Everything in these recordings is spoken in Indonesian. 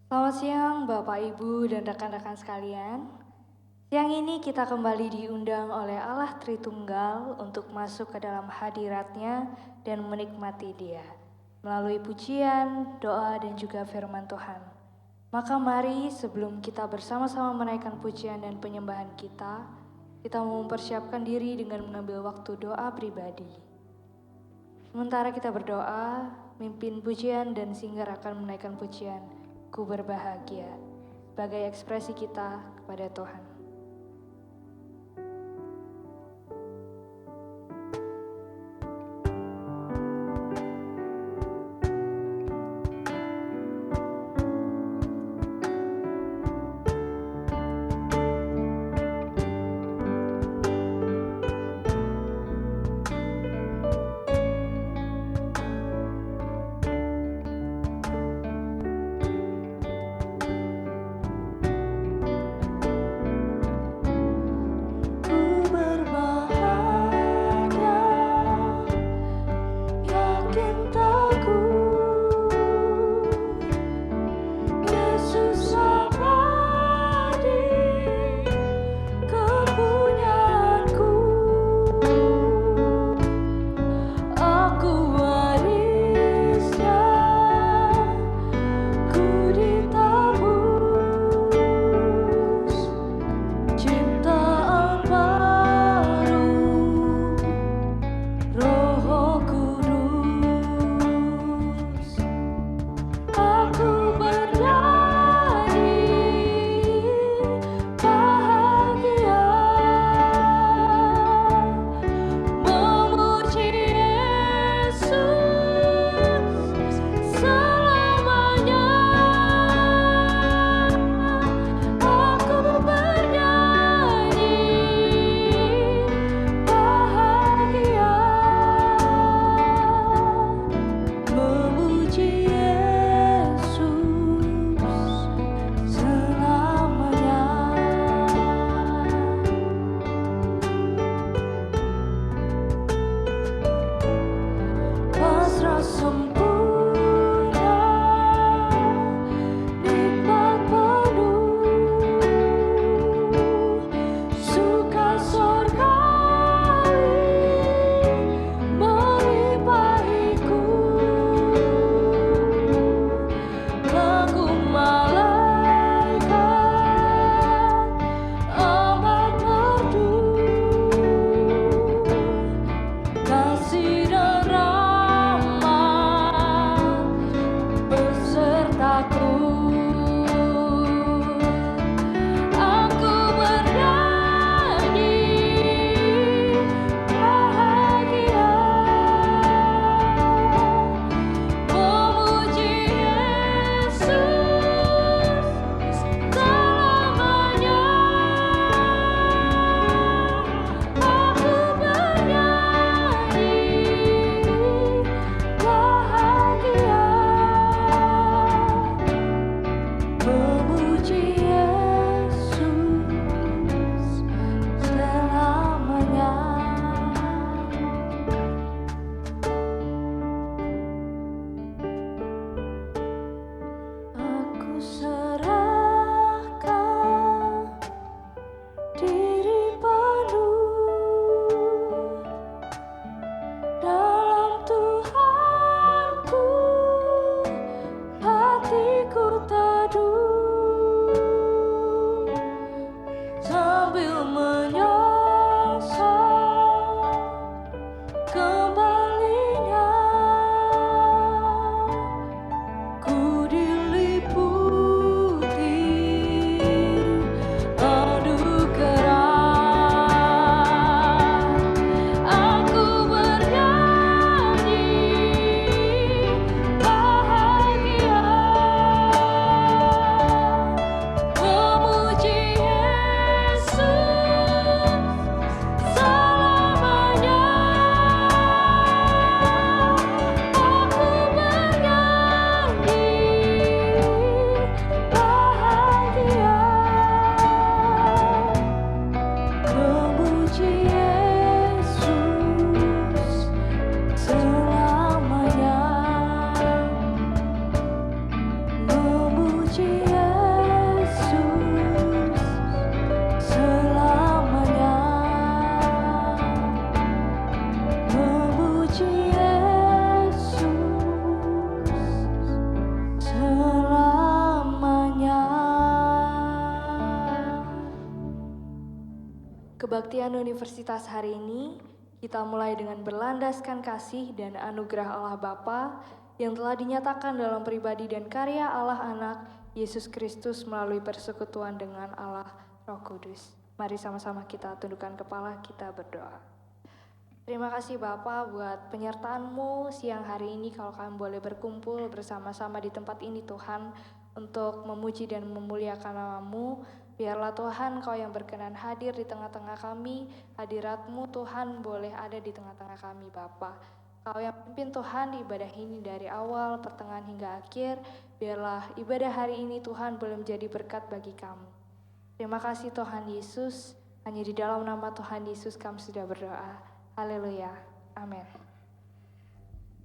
Selamat siang Bapak, Ibu, dan rekan-rekan sekalian. Siang ini kita kembali diundang oleh Allah Tritunggal untuk masuk ke dalam hadirat-Nya dan menikmati Dia melalui pujian, doa, dan juga firman Tuhan. Maka mari sebelum kita bersama-sama menaikkan pujian dan penyembahan kita mempersiapkan diri dengan mengambil waktu doa pribadi. Sementara kita berdoa, mimpin pujian dan singer akan menaikkan pujian, Ku Berbahagia, sebagai ekspresi kita kepada Tuhan. Kebaktian Universitas hari ini kita mulai dengan berlandaskan kasih dan anugerah Allah Bapa yang telah dinyatakan dalam pribadi dan karya Allah Anak Yesus Kristus melalui persekutuan dengan Allah Roh Kudus. Mari sama-sama kita tundukkan kepala, kita berdoa. Terima kasih Bapa buat penyertaan-Mu siang hari ini kalau kami boleh berkumpul bersama-sama di tempat ini Tuhan untuk memuji dan memuliakan nama-Mu. Biarlah Tuhan Kau yang berkenan hadir di tengah-tengah kami, hadirat-Mu Tuhan boleh ada di tengah-tengah kami Bapa. Kau yang pimpin Tuhan di ibadah ini dari awal, pertengahan hingga akhir, biarlah ibadah hari ini Tuhan boleh menjadi berkat bagi kami. Terima kasih Tuhan Yesus, hanya di dalam nama Tuhan Yesus kami sudah berdoa. Haleluya, amin.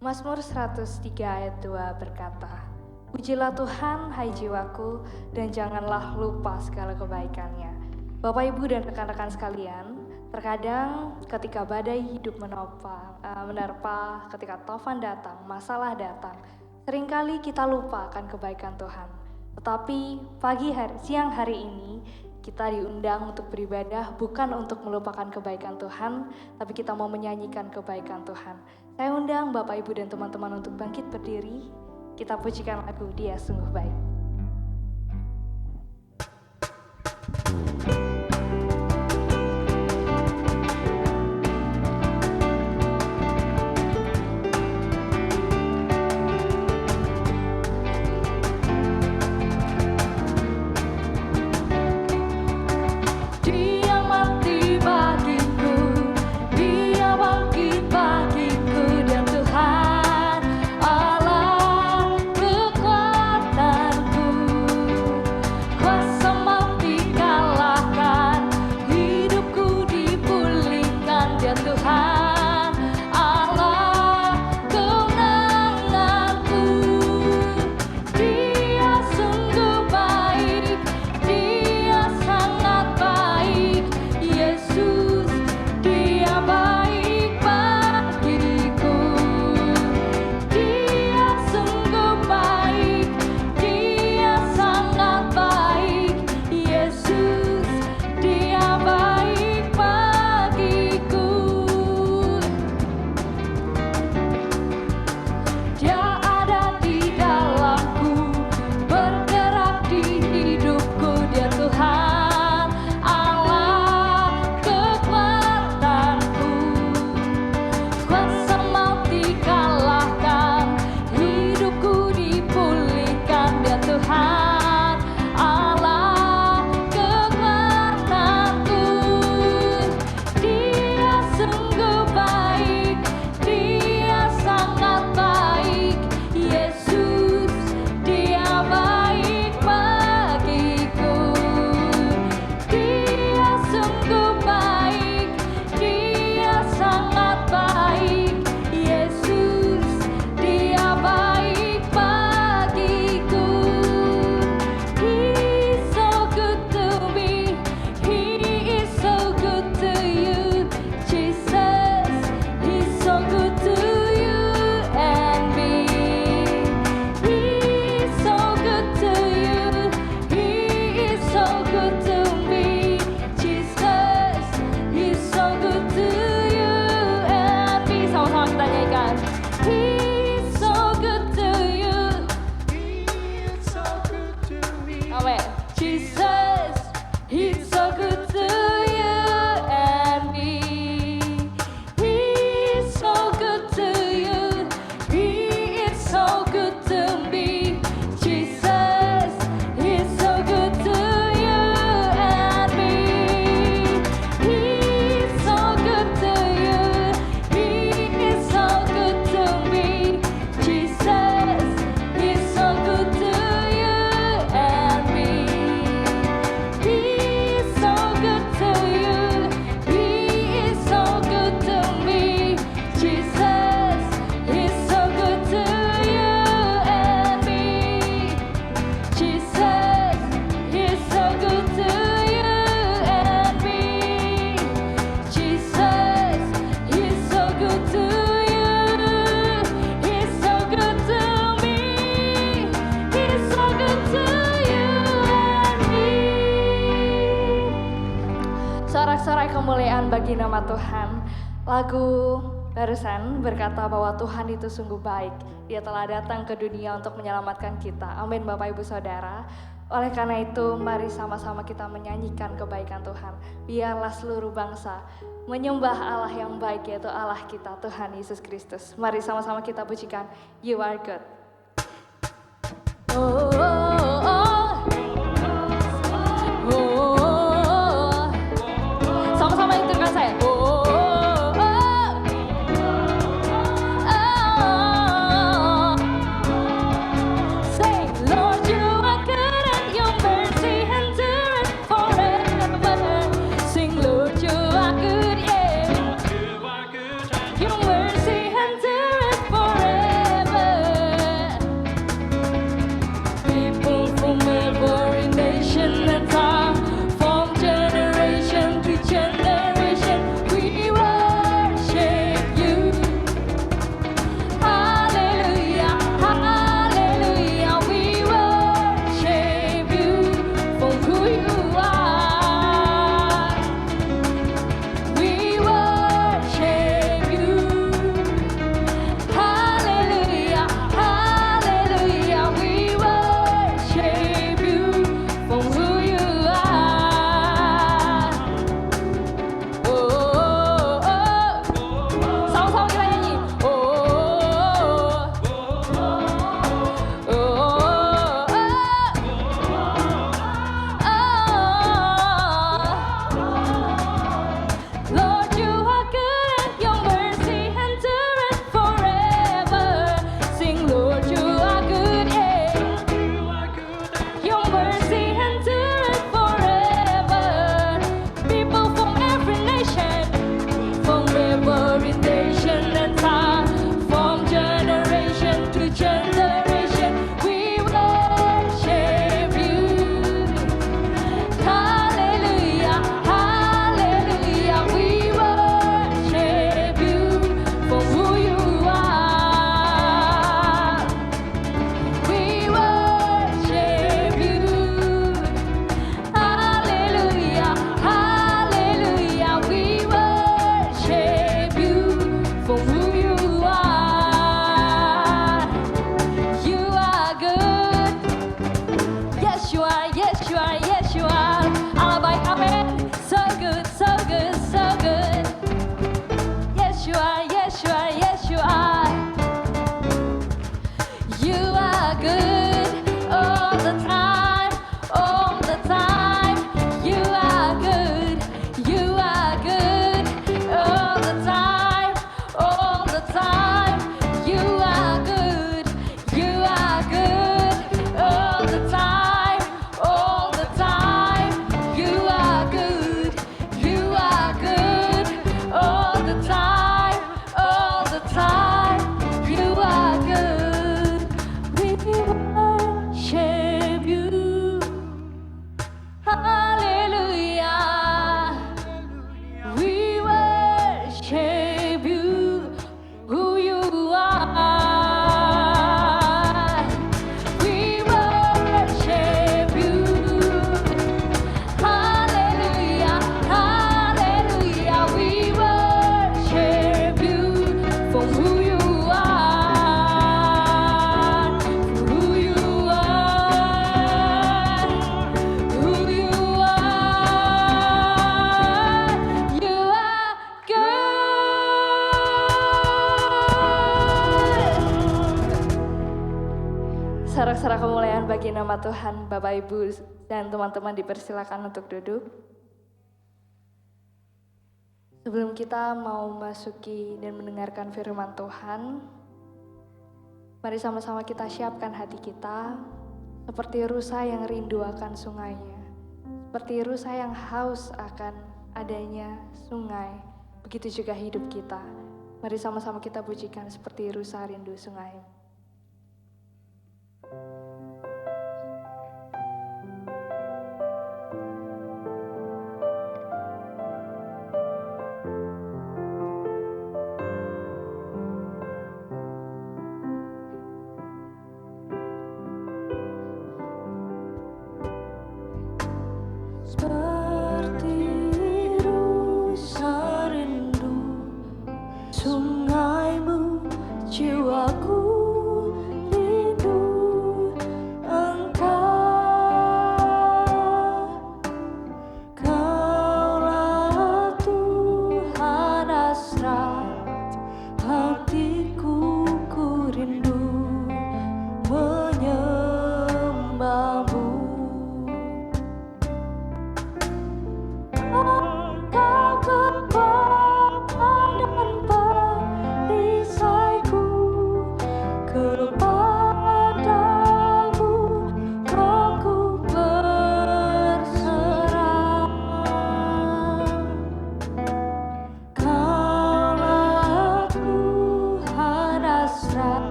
Mazmur 103 ayat 2 berkata, "Pujilah Tuhan, hai jiwaku, dan janganlah lupa segala kebaikannya." Bapak, Ibu, dan rekan-rekan sekalian, terkadang ketika badai hidup menerpa, ketika taufan datang, masalah datang, seringkali kita lupa akan kebaikan Tuhan. Tetapi siang hari ini, kita diundang untuk beribadah bukan untuk melupakan kebaikan Tuhan, tapi kita mau menyanyikan kebaikan Tuhan. Saya undang Bapak, Ibu, dan teman-teman untuk bangkit berdiri. Kita pujikan lagu Dia Sungguh Baik. Kuasa mampu kalahkan bagi nama Tuhan. Lagu barusan berkata bahwa Tuhan itu sungguh baik. Dia telah datang ke dunia untuk menyelamatkan kita. Amin Bapak Ibu Saudara. Oleh karena itu, mari sama-sama kita menyanyikan kebaikan Tuhan. Biarlah seluruh bangsa menyembah Allah yang baik, yaitu Allah kita, Tuhan Yesus Kristus. Mari sama-sama kita pujikan, You Are Good. Oh, oh, oh. Oh. Sama-sama ikutkan saya. Oh, oh, oh. Oh. Say, Lord, you are good and your mercy endureth forever. Sing, Lord, you are good, yeah. Your mercy endureth forever. People from every nation and tongue, from generation to generation, we worship you. Hallelujah, hallelujah, we worship you for who you are. We worship you. Hallelujah, hallelujah, we worship you for who you are. Oh, oh, oh. Sama-sama kita nyanyi. Oh, oh, oh, oh, Lord, you are good and your mercy endureth forever. Sing, Lord, you are good, yeah. Your mercy endureth forever. People from every nation, from every nation and tongue, from generation to generation, we worship you. Hallelujah, hallelujah, we worship you for who you are. We worship you. Hallelujah, hallelujah, we worship you for who you are. You are good. Yes, you are, yes, you are, yes, you are. Allah baik, amin. So good, so good, so good. Yes, you are, yes, you are, yes, you are. You are good all the time, all the time. You are good, you are good all the time, all the time. You are good, you are good all the time, all the time. You are good, you are good all the time, all the time. You are good. We worship you. Hallelujah. We worship you, who you are. We worship you. Hallelujah, hallelujah. We worship you for who you are, who you are, who you are. You are good. Sorak-sorak kemuliaan bagi nama Tuhan. Bapak Ibu dan teman-teman dipersilakan untuk duduk. Sebelum kita mau masuki dan mendengarkan firman Tuhan, mari sama-sama kita siapkan hati kita seperti rusa yang rindu akan sungainya, seperti rusa yang haus akan adanya sungai. Begitu juga hidup kita. Mari sama-sama kita pujikan seperti rusa rindu sungai. Seperti rusa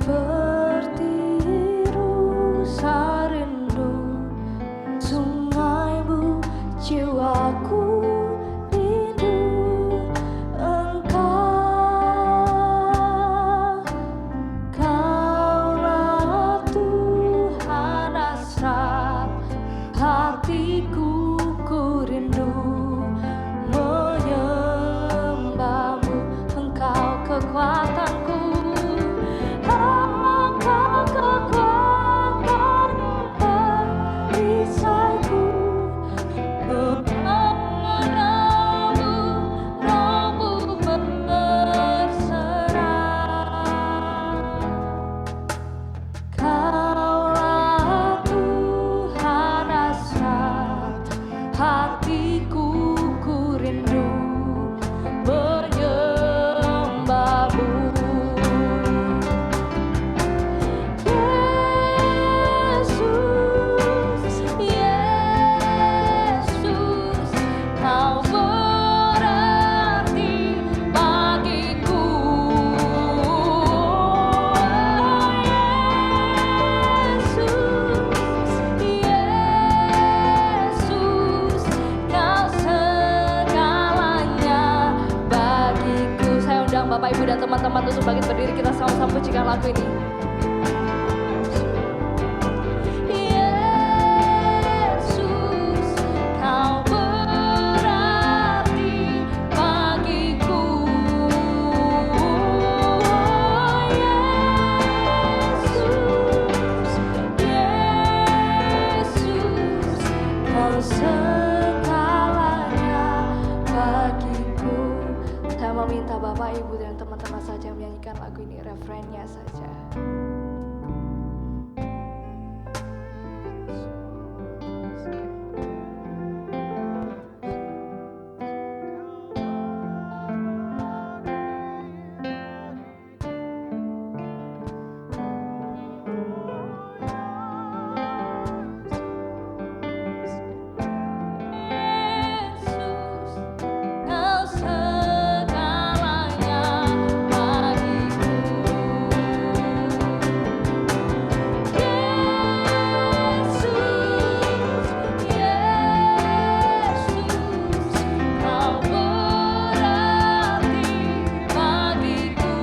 seperti rasa rindu sungaimu, jiwaku rindu Engkau. Kaulah Tuhan hasrat hatiku, ku rindu menyembahmu. Engkau kekuatanku, Engkau kekuatan perisaiku. Kepadamu rohmu berserah. Kaulah Tuhan hasrat hatiku, ku rindu menyembahmu. Yesus, Yesus, Kau berarti bagiku. Yesus, Kau segalanya bagiku. Saya undang Bapak Ibu dan teman-teman untuk bangkit berdiri, kita sama-sama pujikan lagu ini. Yesus, Kau berarti bagiku. Yesus, Kau segalanya bagiku. Saya meminta Bapak, Ibu, dan teman-teman saja menyanyikan lagu ini, refrennya saja. Yesus, Kau segalanya bagiku. Yesus, Yesus, Kau berarti bagiku.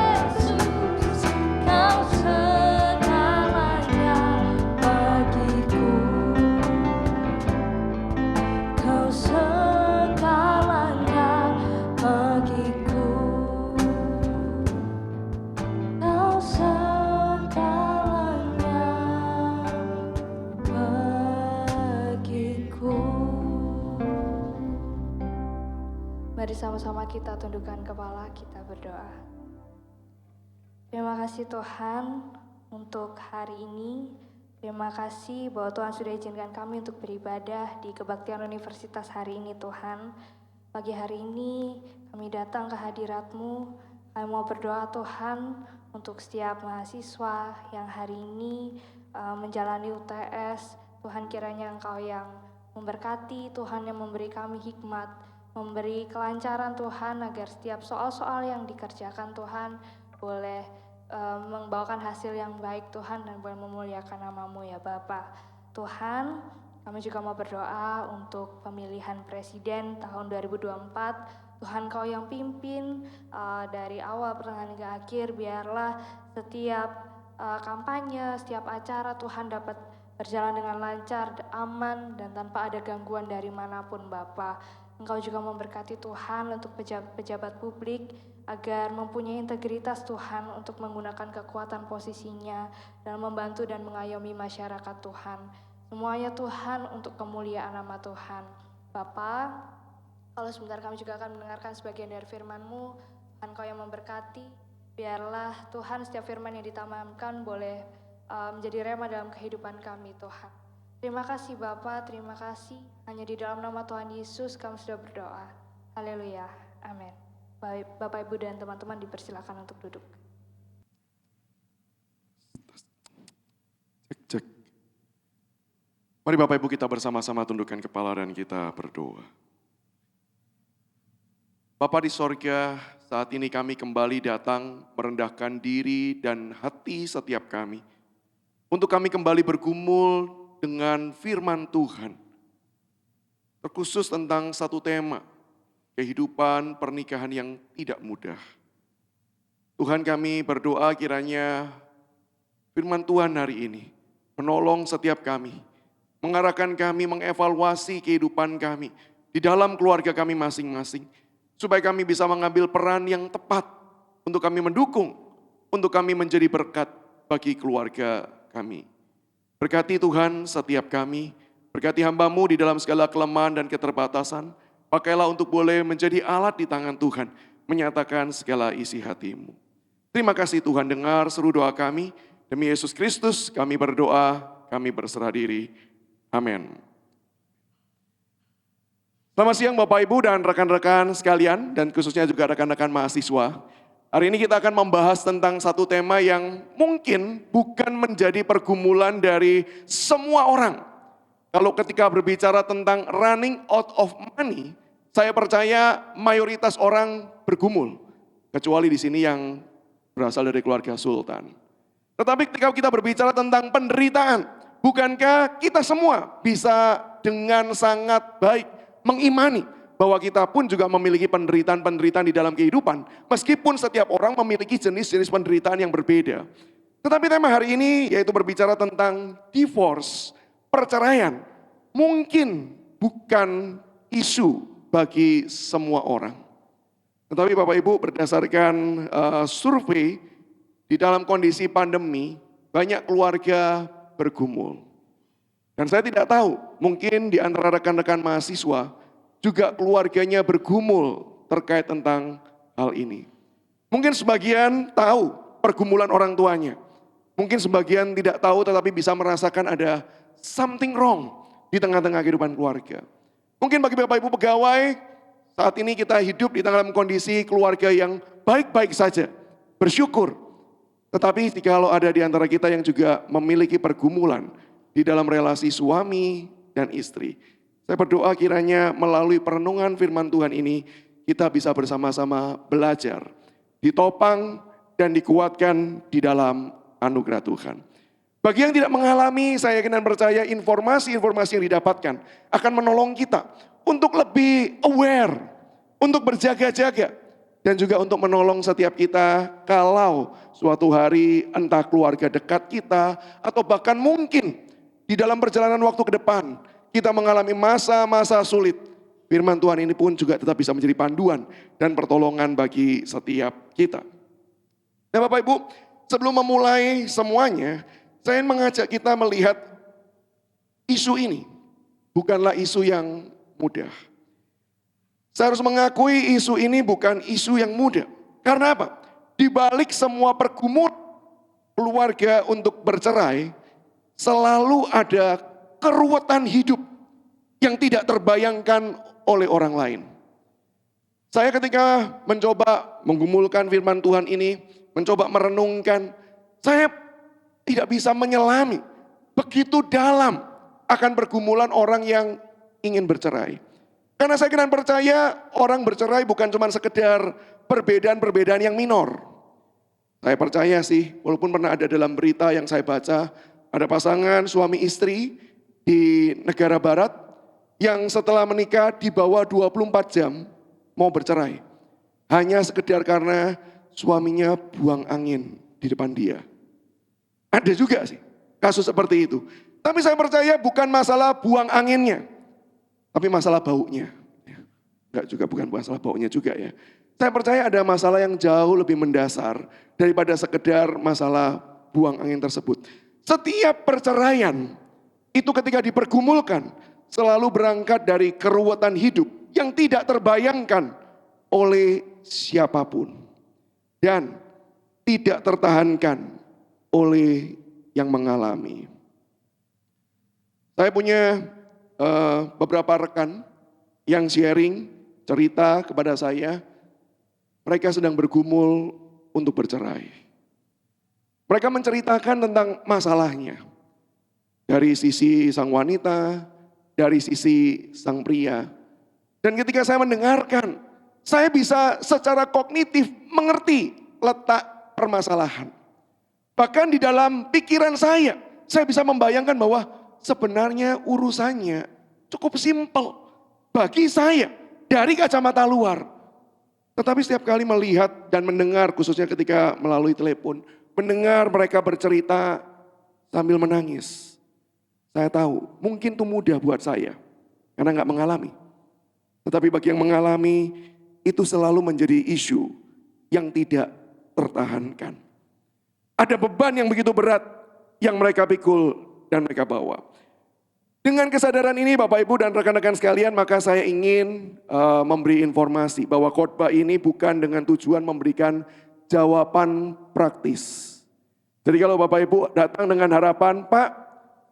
Yesus, Kau segalanya bagiku. Kau segalanya bagiku. Kau segalanya bagiku. Mari sama-sama kita tundukkan kepala, kita berdoa. Terima kasih Tuhan untuk hari ini. Terima kasih bahwa Tuhan sudah izinkan kami untuk beribadah di Kebaktian Universitas hari ini Tuhan. Pagi hari ini kami datang ke hadirat-Mu. Kami mau berdoa Tuhan untuk setiap mahasiswa yang hari ini menjalani UTS. Tuhan, kiranya Engkau yang memberkati, Tuhan yang memberi kami hikmat, memberi kelancaran Tuhan, agar setiap soal-soal yang dikerjakan Tuhan boleh membawakan hasil yang baik Tuhan, dan boleh memuliakan nama-Mu ya Bapa. Tuhan, kami juga mau berdoa untuk pemilihan presiden tahun 2024. Tuhan, Kau yang pimpin dari awal pertengahan hingga akhir. Biarlah setiap kampanye, setiap acara Tuhan dapat berjalan dengan lancar, aman, dan tanpa ada gangguan dari manapun Bapa. Engkau juga memberkati Tuhan untuk pejabat publik, agar mempunyai integritas Tuhan untuk menggunakan kekuatan posisinya dalam membantu dan mengayomi masyarakat Tuhan. Semuanya Tuhan untuk kemuliaan nama Tuhan. Bapa, kalau sebentar kami juga akan mendengarkan sebagian dari firman-Mu, Tuhan Kau yang memberkati, biarlah Tuhan setiap firman yang ditanamkan boleh menjadi rema dalam kehidupan kami Tuhan. Terima kasih Bapa, terima kasih. Hanya di dalam nama Tuhan Yesus kami sudah berdoa. Haleluya, amin. Bapak, Ibu, dan teman-teman dipersilakan untuk duduk. Cek. Mari Bapak Ibu kita bersama-sama tundukkan kepala dan kita berdoa. Bapa di sorga, saat ini kami kembali datang merendahkan diri dan hati setiap kami. Untuk kami kembali bergumul dengan firman Tuhan. Terkhusus tentang satu tema, kehidupan pernikahan yang tidak mudah. Tuhan kami berdoa kiranya firman Tuhan hari ini menolong setiap kami. Mengarahkan kami mengevaluasi kehidupan kami di dalam keluarga kami masing-masing. Supaya kami bisa mengambil peran yang tepat untuk kami mendukung, untuk kami menjadi berkat bagi keluarga kami. Berkati Tuhan setiap kami, berkati hamba-Mu di dalam segala kelemahan dan keterbatasan. Pakailah untuk boleh menjadi alat di tangan Tuhan, menyatakan segala isi hati-Mu. Terima kasih Tuhan, dengar seru doa kami. Demi Yesus Kristus kami berdoa, kami berserah diri. Amin. Selamat siang Bapak Ibu dan rekan-rekan sekalian, dan khususnya juga rekan-rekan mahasiswa. Hari ini kita akan membahas tentang satu tema yang mungkin bukan menjadi pergumulan dari semua orang. Kalau ketika berbicara tentang running out of money, saya percaya mayoritas orang bergumul. Kecuali di sini yang berasal dari keluarga sultan. Tetapi ketika kita berbicara tentang penderitaan, bukankah kita semua bisa dengan sangat baik mengimani bahwa kita pun juga memiliki penderitaan-penderitaan di dalam kehidupan, meskipun setiap orang memiliki jenis-jenis penderitaan yang berbeda. Tetapi tema hari ini yaitu berbicara tentang divorce, perceraian, mungkin bukan isu bagi semua orang. Tetapi Bapak Ibu, berdasarkan survei, di dalam kondisi pandemi, banyak keluarga bergumul. Dan saya tidak tahu, mungkin di antara rekan-rekan mahasiswa juga keluarganya bergumul terkait tentang hal ini. Mungkin sebagian tahu pergumulan orang tuanya. Mungkin sebagian tidak tahu tetapi bisa merasakan ada something wrong di tengah-tengah kehidupan keluarga. Mungkin bagi Bapak Ibu pegawai, saat ini kita hidup di dalam kondisi keluarga yang baik-baik saja, bersyukur. Tetapi kalau ada di antara kita yang juga memiliki pergumulan di dalam relasi suami dan istri, saya berdoa kiranya melalui perenungan firman Tuhan ini, kita bisa bersama-sama belajar, ditopang dan dikuatkan di dalam anugerah Tuhan. Bagi yang tidak mengalami, saya yakin dan percaya informasi-informasi yang didapatkan akan menolong kita untuk lebih aware, untuk berjaga-jaga, dan juga untuk menolong setiap kita kalau suatu hari entah keluarga dekat kita atau bahkan mungkin di dalam perjalanan waktu ke depan kita mengalami masa-masa sulit. Firman Tuhan ini pun juga tetap bisa menjadi panduan dan pertolongan bagi setiap kita. Nah Bapak Ibu, sebelum memulai semuanya, saya ingin mengajak kita melihat isu ini. Bukanlah isu yang mudah. Saya harus mengakui isu ini bukan isu yang mudah. Karena apa? Di balik semua pergumulan keluarga untuk bercerai, selalu ada keruwetan hidup yang tidak terbayangkan oleh orang lain. Saya ketika mencoba menggumulkan firman Tuhan ini, mencoba merenungkan, saya tidak bisa menyelami begitu dalam akan pergumulan orang yang ingin bercerai. Karena saya kira percaya orang bercerai bukan cuma sekedar perbedaan-perbedaan yang minor. Saya percaya sih, walaupun pernah ada dalam berita yang saya baca, ada pasangan suami istri di negara barat yang setelah menikah di bawah 24 jam mau bercerai. Hanya sekedar karena suaminya buang angin di depan dia. Ada juga sih kasus seperti itu. Tapi saya percaya bukan masalah buang anginnya, tapi masalah baunya. Enggak juga, bukan masalah baunya juga ya. Saya percaya ada masalah yang jauh lebih mendasar daripada sekedar masalah buang angin tersebut. Setiap perceraian itu ketika dipergumulkan selalu berangkat dari keruwetan hidup yang tidak terbayangkan oleh siapapun. Dan tidak tertahankan oleh yang mengalami. Saya punya beberapa rekan yang sharing cerita kepada saya, mereka sedang bergumul untuk bercerai. Mereka menceritakan tentang masalahnya. Dari sisi sang wanita, dari sisi sang pria. Dan ketika saya mendengarkan, saya bisa secara kognitif mengerti letak permasalahan. Bahkan di dalam pikiran saya bisa membayangkan bahwa sebenarnya urusannya cukup simpel bagi saya dari kacamata luar. Tetapi setiap kali melihat dan mendengar, khususnya ketika melalui telepon, mendengar mereka bercerita sambil menangis. Saya tahu mungkin itu mudah buat saya karena nggak mengalami. Tetapi bagi yang mengalami itu selalu menjadi isu yang tidak tertahankan. Ada beban yang begitu berat yang mereka pikul dan mereka bawa. Dengan kesadaran ini Bapak Ibu dan rekan-rekan sekalian, maka saya ingin memberi informasi bahwa khotbah ini bukan dengan tujuan memberikan jawaban praktis. Jadi kalau Bapak Ibu datang dengan harapan, Pak,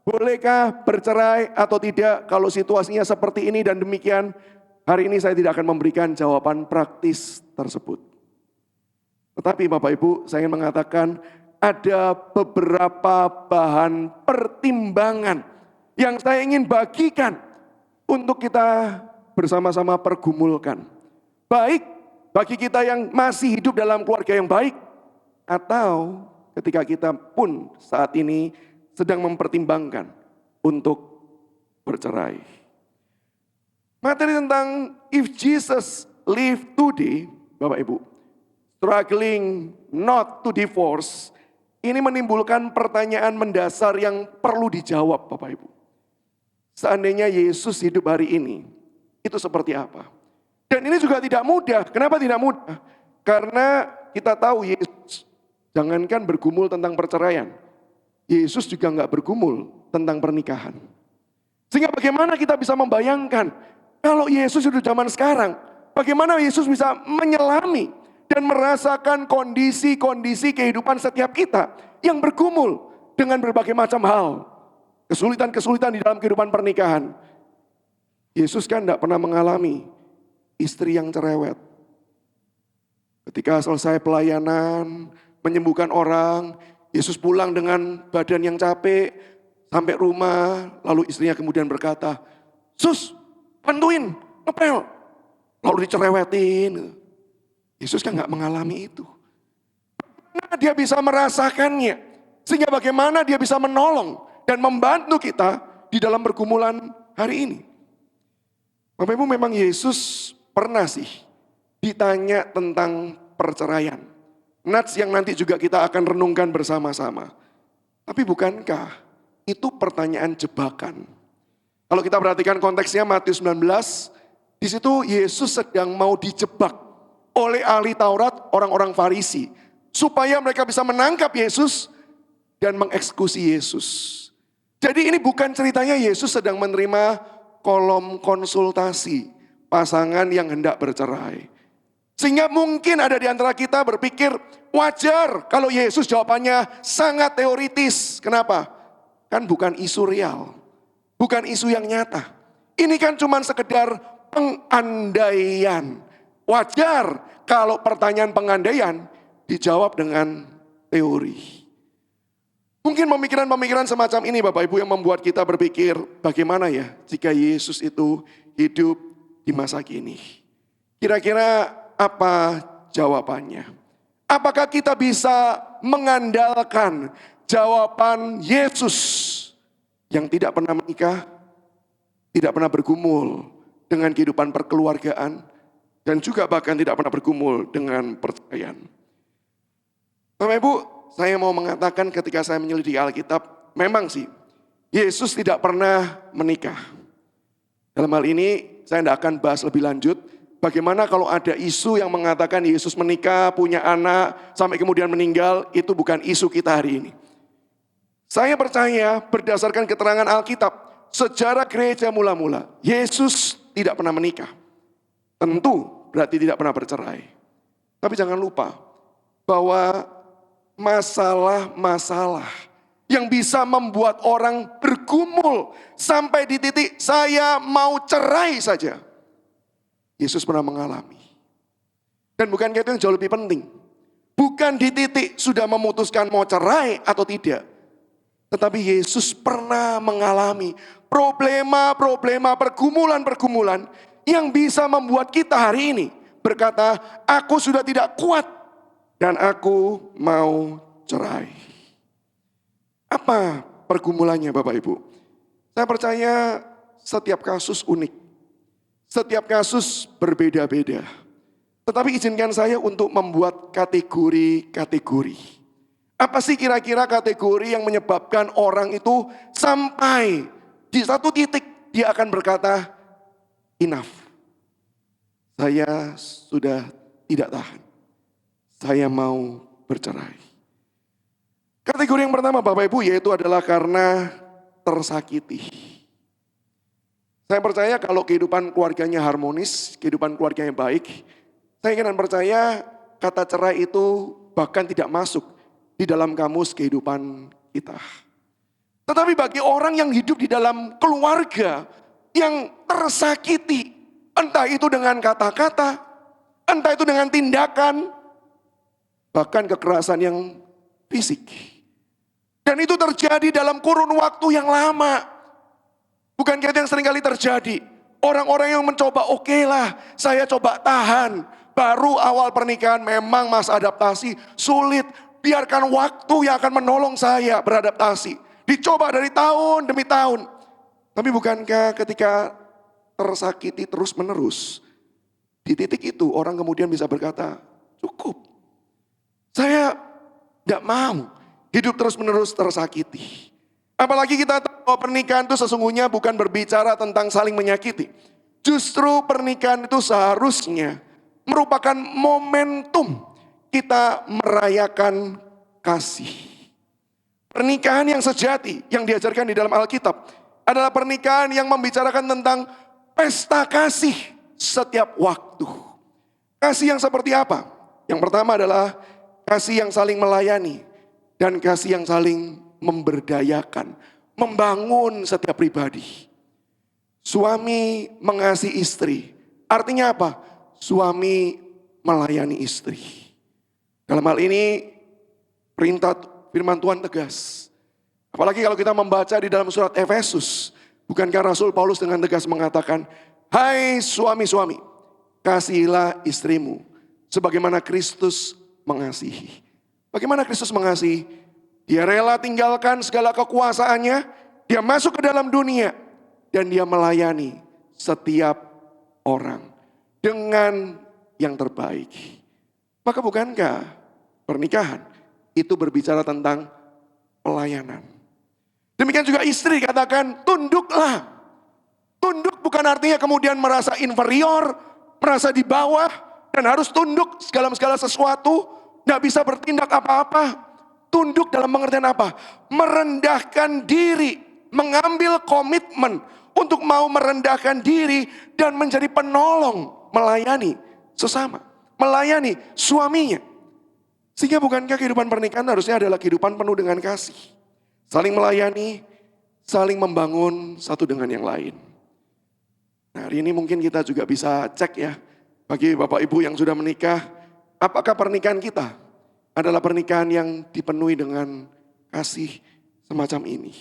bolehkah bercerai atau tidak kalau situasinya seperti ini dan demikian, hari ini saya tidak akan memberikan jawaban praktis tersebut. Tetapi Bapak Ibu, saya ingin mengatakan ada beberapa bahan pertimbangan yang saya ingin bagikan untuk kita bersama-sama pergumulkan. Baik bagi kita yang masih hidup dalam keluarga yang baik, atau ketika kita pun saat ini sedang mempertimbangkan untuk bercerai. Materi tentang if Jesus lived today, Bapak Ibu, struggling not to divorce, ini menimbulkan pertanyaan mendasar yang perlu dijawab Bapak Ibu. Seandainya Yesus hidup hari ini, itu seperti apa? Dan ini juga tidak mudah. Kenapa tidak mudah? Karena kita tahu Yesus, jangankan bergumul tentang perceraian, Yesus juga nggak bergumul tentang pernikahan. Sehingga bagaimana kita bisa membayangkan, kalau Yesus hidup zaman sekarang, bagaimana Yesus bisa menyelami dan merasakan kondisi-kondisi kehidupan setiap kita yang bergumul dengan berbagai macam hal. Kesulitan-kesulitan di dalam kehidupan pernikahan. Yesus kan tidak pernah mengalami istri yang cerewet. Ketika selesai pelayanan, menyembuhkan orang, Yesus pulang dengan badan yang capek, sampai rumah, lalu istrinya kemudian berkata, "Sus, bantuin, ngepel." Lalu dicerewetin. Yesus kan nggak mengalami itu. Bagaimana dia bisa merasakannya? Sehingga bagaimana dia bisa menolong dan membantu kita di dalam pergumulan hari ini. Bapak Ibu, memang Yesus pernah sih ditanya tentang perceraian. Nats yang nanti juga kita akan renungkan bersama-sama. Tapi bukankah itu pertanyaan jebakan? Kalau kita perhatikan konteksnya Matius 19, di situ Yesus sedang mau dijebak oleh ahli Taurat, orang-orang Farisi, supaya mereka bisa menangkap Yesus dan mengeksekusi Yesus. Jadi ini bukan ceritanya Yesus sedang menerima kolom konsultasi pasangan yang hendak bercerai. Sehingga mungkin ada di antara kita berpikir wajar kalau Yesus jawabannya sangat teoritis. Kenapa? Kan bukan isu real, bukan isu yang nyata. Ini kan cuma sekedar pengandaian. Wajar kalau pertanyaan pengandaian dijawab dengan teori. Mungkin pemikiran-pemikiran semacam ini Bapak Ibu yang membuat kita berpikir bagaimana ya jika Yesus itu hidup di masa kini. Kira-kira apa jawabannya? Apakah kita bisa mengandalkan jawaban Yesus yang tidak pernah menikah, tidak pernah bergumul dengan kehidupan perkeluargaan, dan juga bahkan tidak pernah bergumul dengan perceraian? Bapak Ibu, saya mau mengatakan ketika saya menyelidiki Alkitab, memang sih Yesus tidak pernah menikah. Dalam hal ini saya tidak akan bahas lebih lanjut. Bagaimana kalau ada isu yang mengatakan Yesus menikah, punya anak, sampai kemudian meninggal, itu bukan isu kita hari ini. Saya percaya berdasarkan keterangan Alkitab, sejarah gereja mula-mula, Yesus tidak pernah menikah. Tentu berarti tidak pernah bercerai. Tapi jangan lupa bahwa masalah-masalah yang bisa membuat orang bergumul sampai di titik saya mau cerai saja, Yesus pernah mengalami. Dan bukankah itu yang jauh lebih penting? Bukan di titik sudah memutuskan mau cerai atau tidak, Tetapi Yesus pernah mengalami problema-problema, pergumulan-pergumulan yang bisa membuat kita hari ini berkata, aku sudah tidak kuat dan aku mau cerai. Apa pergumulannya Bapak Ibu? Saya percaya setiap kasus unik. Setiap kasus berbeda-beda. Tetapi izinkan saya untuk membuat kategori-kategori. Apa sih kira-kira kategori yang menyebabkan orang itu sampai di satu titik dia akan berkata, enough. Saya sudah tidak tahan. Saya mau bercerai. Kategori yang pertama Bapak Ibu yaitu adalah karena tersakiti. Saya percaya kalau kehidupan keluarganya harmonis, kehidupan keluarganya baik, saya ingin percaya kata cerai itu bahkan tidak masuk di dalam kamus kehidupan kita. Tetapi bagi orang yang hidup di dalam keluarga yang tersakiti, entah itu dengan kata-kata, entah itu dengan tindakan, bahkan kekerasan yang fisik. Dan itu terjadi dalam kurun waktu yang lama. Bukankah itu yang seringkali terjadi? Orang-orang yang mencoba, oke lah, saya coba tahan. Baru awal pernikahan memang masa adaptasi sulit. Biarkan waktu yang akan menolong saya beradaptasi. Dicoba dari tahun demi tahun. Tapi bukankah ketika tersakiti terus menerus, di titik itu orang kemudian bisa berkata, cukup. Saya tidak mau hidup terus menerus tersakiti. Apalagi kita tahu bahwa pernikahan itu sesungguhnya bukan berbicara tentang saling menyakiti. Justru pernikahan itu seharusnya merupakan momentum kita merayakan kasih. Pernikahan yang sejati yang diajarkan di dalam Alkitab adalah pernikahan yang membicarakan tentang pesta kasih setiap waktu. Kasih yang seperti apa? Yang pertama adalah kasih yang saling melayani dan kasih yang saling memberdayakan, membangun setiap pribadi. Suami mengasihi istri. Artinya apa? Suami melayani istri. Dalam hal ini perintah firman Tuhan tegas. Apalagi kalau kita membaca di dalam surat Efesus. Bukankah Rasul Paulus dengan tegas mengatakan, hai suami-suami, kasihilah istrimu sebagaimana Kristus mengasihi. Bagaimana Kristus mengasihi? Dia rela tinggalkan segala kekuasaannya, dia masuk ke dalam dunia, dan dia melayani setiap orang dengan yang terbaik. Maka bukankah pernikahan itu berbicara tentang pelayanan? Demikian juga istri katakan tunduklah. Tunduk bukan artinya kemudian merasa inferior, merasa di bawah, dan harus tunduk segala sesuatu, tidak bisa bertindak apa-apa. Tunduk dalam pengertian apa? Merendahkan diri, mengambil komitmen untuk mau merendahkan diri dan menjadi penolong, melayani sesama, melayani suaminya. Sehingga bukankah kehidupan pernikahan harusnya adalah kehidupan penuh dengan kasih. Saling melayani, saling membangun satu dengan yang lain. Nah, hari ini mungkin kita juga bisa cek ya, bagi Bapak Ibu yang sudah menikah, apakah pernikahan kita adalah pernikahan yang dipenuhi dengan kasih semacam ini.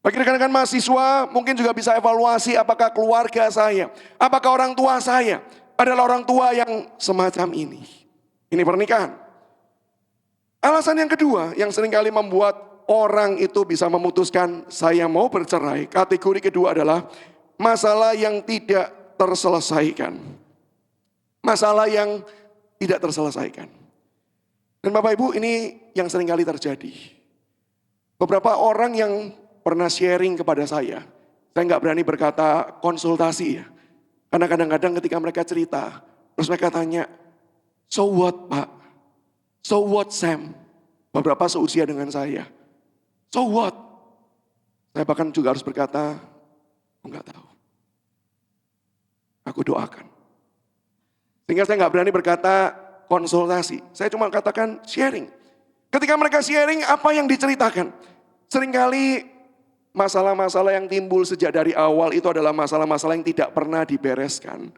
Bagi rekan-rekan mahasiswa mungkin juga bisa evaluasi apakah keluarga saya, apakah orang tua saya adalah orang tua yang semacam ini. Ini pernikahan. Alasan yang kedua yang seringkali membuat orang itu bisa memutuskan saya mau bercerai. Kategori kedua adalah masalah yang tidak terselesaikan. Masalah yang tidak terselesaikan. Dan Bapak Ibu ini yang seringkali terjadi. Beberapa orang yang pernah sharing kepada saya nggak berani berkata konsultasi ya. Karena kadang-kadang ketika mereka cerita, terus mereka tanya, so what Pak? So what Sam? Beberapa seusia dengan saya. So what? Saya bahkan juga harus berkata, aku nggak tahu. Aku doakan. Sehingga saya nggak berani berkata konsultasi. Saya cuma katakan sharing. Ketika mereka sharing apa yang diceritakan. Seringkali masalah-masalah yang timbul sejak dari awal itu adalah masalah-masalah yang tidak pernah dibereskan.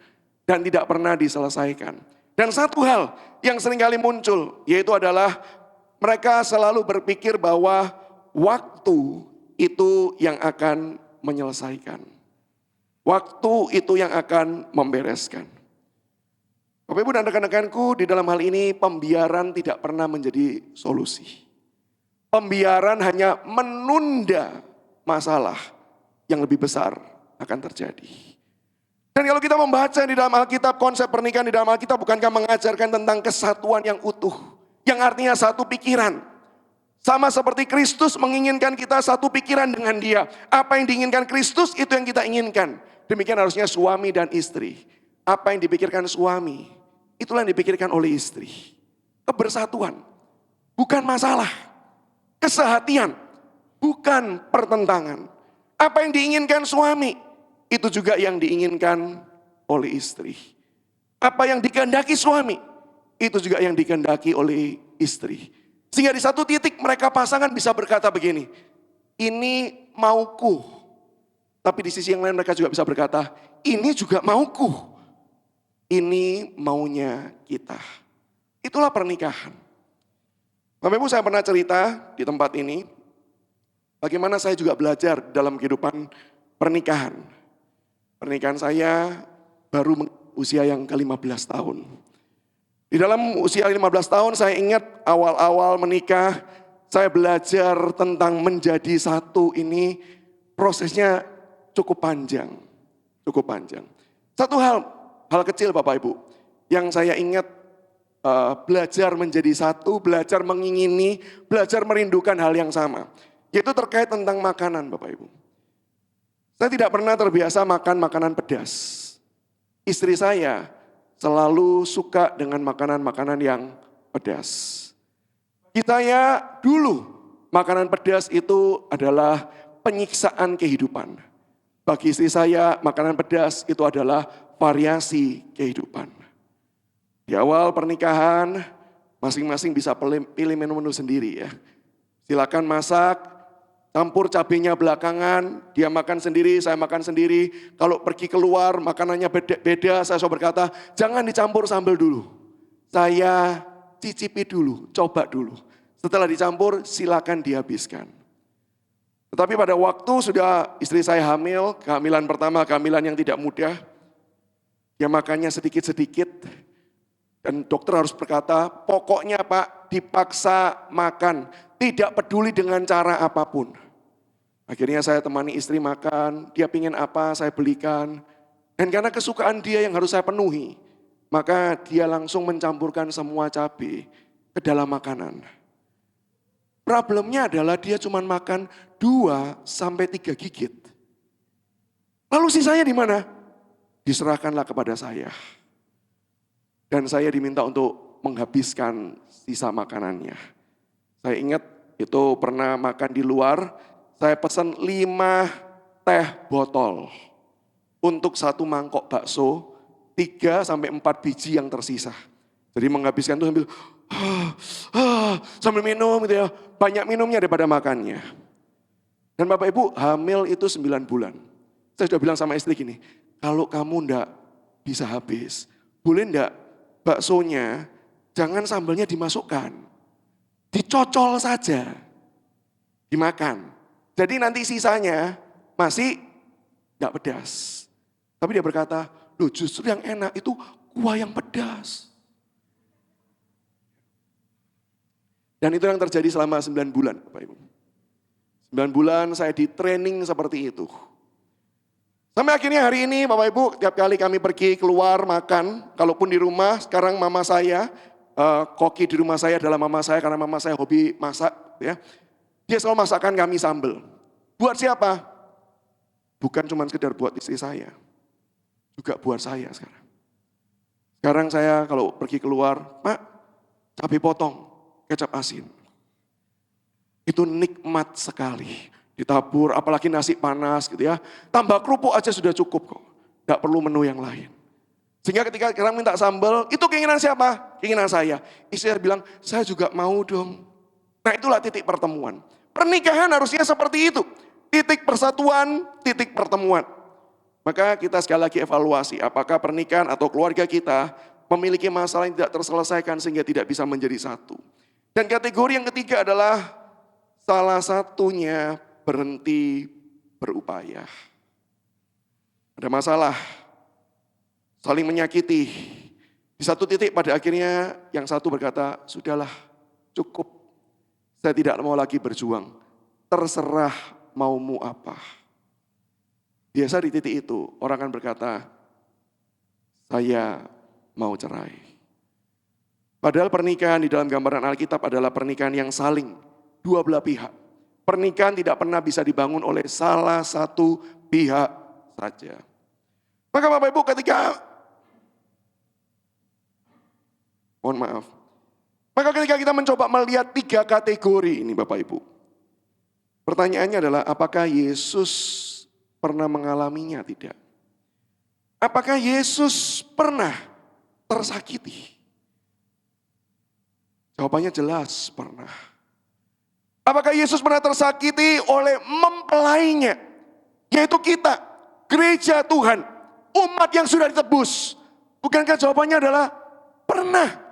Dan tidak pernah diselesaikan. Dan satu hal yang seringkali muncul yaitu adalah mereka selalu berpikir bahwa waktu itu yang akan menyelesaikan. Waktu itu yang akan membereskan. Bapak Ibu dan rekan-rekanku, di dalam hal ini pembiaran tidak pernah menjadi solusi. Pembiaran hanya menunda masalah yang lebih besar akan terjadi. Dan kalau kita membaca di dalam Alkitab, konsep pernikahan di dalam Alkitab bukankah mengajarkan tentang kesatuan yang utuh. Yang artinya satu pikiran. Sama seperti Kristus menginginkan kita satu pikiran dengan Dia. Apa yang diinginkan Kristus itu yang kita inginkan. Demikian harusnya suami dan istri. Apa yang dipikirkan suami, itulah yang dipikirkan oleh istri. Kebersatuan, bukan masalah. Kesehatian, bukan pertentangan. Apa yang diinginkan suami, itu juga yang diinginkan oleh istri. Apa yang dikehendaki suami, itu juga yang dikehendaki oleh istri. Sehingga di satu titik mereka pasangan bisa berkata begini, ini mauku. Tapi di sisi yang lain mereka juga bisa berkata, ini juga mauku. Ini maunya kita. Itulah pernikahan. Bapak Ibu, saya pernah cerita di tempat ini, bagaimana saya juga belajar dalam kehidupan pernikahan. Pernikahan saya baru usia yang ke-15 tahun. Di dalam usia 15 tahun saya ingat awal-awal menikah, saya belajar tentang menjadi satu ini prosesnya cukup panjang. Cukup panjang. Satu hal kecil Bapak Ibu, yang saya ingat belajar menjadi satu, belajar mengingini, belajar merindukan hal yang sama. Yaitu terkait tentang makanan Bapak Ibu. Saya tidak pernah terbiasa makan makanan pedas. Istri saya selalu suka dengan makanan-makanan yang pedas. Saya dulu makanan pedas itu adalah penyiksaan kehidupan. Bagi istri saya makanan pedas itu adalah variasi kehidupan. Di awal pernikahan masing-masing bisa pilih menu-menu sendiri ya. Silakan masak. Campur cabenya belakangan, dia makan sendiri, saya makan sendiri. Kalau pergi keluar makanannya beda, saya selalu berkata, jangan dicampur sambal dulu. Saya cicipi dulu, coba dulu. Setelah dicampur, silakan dihabiskan. Tetapi pada waktu sudah istri saya hamil, kehamilan pertama, kehamilan yang tidak mudah. Dia makannya sedikit-sedikit. Dan dokter harus berkata, pokoknya Pak dipaksa makan, tidak peduli dengan cara apapun. Akhirnya saya temani istri makan, dia pingin apa saya belikan. Dan karena kesukaan dia yang harus saya penuhi, maka dia langsung mencampurkan semua cabai ke dalam makanan. Problemnya adalah dia cuma makan 2-3 gigit. Lalu sisanya di mana? Diserahkanlah kepada saya. Dan saya diminta untuk menghabiskan sisa makanannya. Saya ingat itu pernah makan di luar, saya pesan 5 teh botol untuk 1 mangkok bakso, 3-4 biji yang tersisa. Jadi menghabiskan itu sambil minum gitu ya, banyak minumnya daripada makannya. Dan Bapak Ibu hamil itu 9 bulan. Saya sudah bilang sama istri gini, kalau kamu enggak bisa habis, boleh enggak baksonya jangan sambalnya dimasukkan. Dicocol saja, dimakan. Jadi nanti sisanya masih gak pedas. Tapi dia berkata, loh justru yang enak itu kuah yang pedas. Dan itu yang terjadi selama 9 bulan Bapak Ibu. 9 bulan saya di training seperti itu. Sampai akhirnya hari ini Bapak Ibu, tiap kali kami pergi keluar makan, kalaupun di rumah, sekarang mama saya, koki di rumah saya adalah mama saya karena mama saya hobi masak ya. Dia selalu masakkan kami sambal. Buat siapa? Bukan cuma sekedar buat istri saya. Juga buat saya sekarang. Sekarang saya kalau pergi keluar, Pak, cabai potong, kecap asin. Itu nikmat sekali. Ditabur, apalagi nasi panas gitu ya. Tambah kerupuk aja sudah cukup kok. Tidak perlu menu yang lain. Sehingga ketika orang minta sambal, itu keinginan siapa? Keinginan saya. Istri saya bilang, saya juga mau dong. Nah itulah titik pertemuan. Pernikahan harusnya seperti itu. Titik persatuan, titik pertemuan. Maka kita sekali lagi evaluasi apakah pernikahan atau keluarga kita memiliki masalah yang tidak terselesaikan sehingga tidak bisa menjadi satu. Dan kategori yang ketiga adalah Salah satunya berhenti berupaya. Ada masalah, saling menyakiti. Di satu titik pada akhirnya yang satu berkata, sudahlah, cukup. Saya tidak mau lagi berjuang. Terserah maumu apa. Biasa di titik itu orang akan berkata, saya mau cerai. Padahal pernikahan di dalam gambaran Alkitab adalah pernikahan yang saling, dua belah pihak. Pernikahan tidak pernah bisa dibangun oleh salah satu pihak saja. Maka Bapak Ibu maka ketika kita mencoba melihat 3 kategori ini Bapak Ibu. Pertanyaannya adalah apakah Yesus pernah mengalaminya? Tidak. Apakah Yesus pernah tersakiti? Jawabannya jelas pernah. Apakah Yesus pernah tersakiti oleh mempelainya? Yaitu kita, gereja Tuhan, umat yang sudah ditebus. Bukankah jawabannya adalah pernah?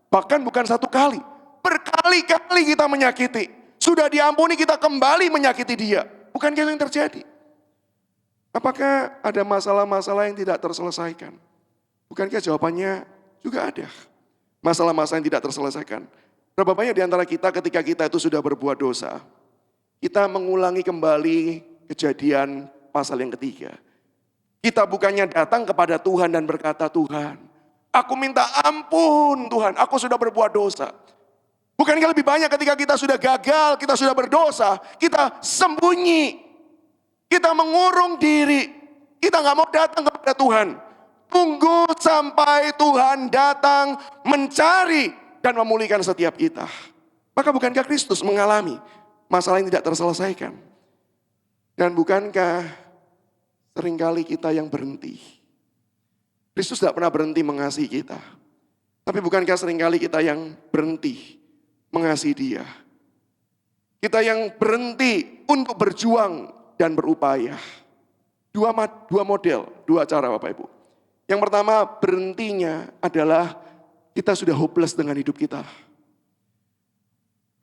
Bahkan bukan satu kali, berkali-kali kita menyakiti. Sudah diampuni kita kembali menyakiti dia. Bukankah itu yang terjadi? Apakah ada masalah-masalah yang tidak terselesaikan? Bukankah jawabannya juga ada? Masalah-masalah yang tidak terselesaikan. Berapa banyak di antara kita ketika kita itu sudah berbuat dosa, kita mengulangi kembali kejadian pasal yang ketiga. Kita bukannya datang kepada Tuhan dan berkata, Tuhan, aku minta ampun Tuhan, aku sudah berbuat dosa. Bukankah lebih banyak ketika kita sudah gagal, kita sudah berdosa, kita sembunyi, kita mengurung diri, kita gak mau datang kepada Tuhan. Tunggu sampai Tuhan datang mencari dan memulihkan setiap kita. Maka bukankah Kristus mengalami masalah yang tidak terselesaikan? Dan bukankah seringkali kita yang berhenti? Kristus tidak pernah berhenti mengasihi kita. Tapi bukankah seringkali kita yang berhenti mengasihi dia? Kita yang berhenti untuk berjuang dan berupaya. Dua model, dua cara Bapak Ibu. Yang pertama berhentinya adalah kita sudah hopeless dengan hidup kita.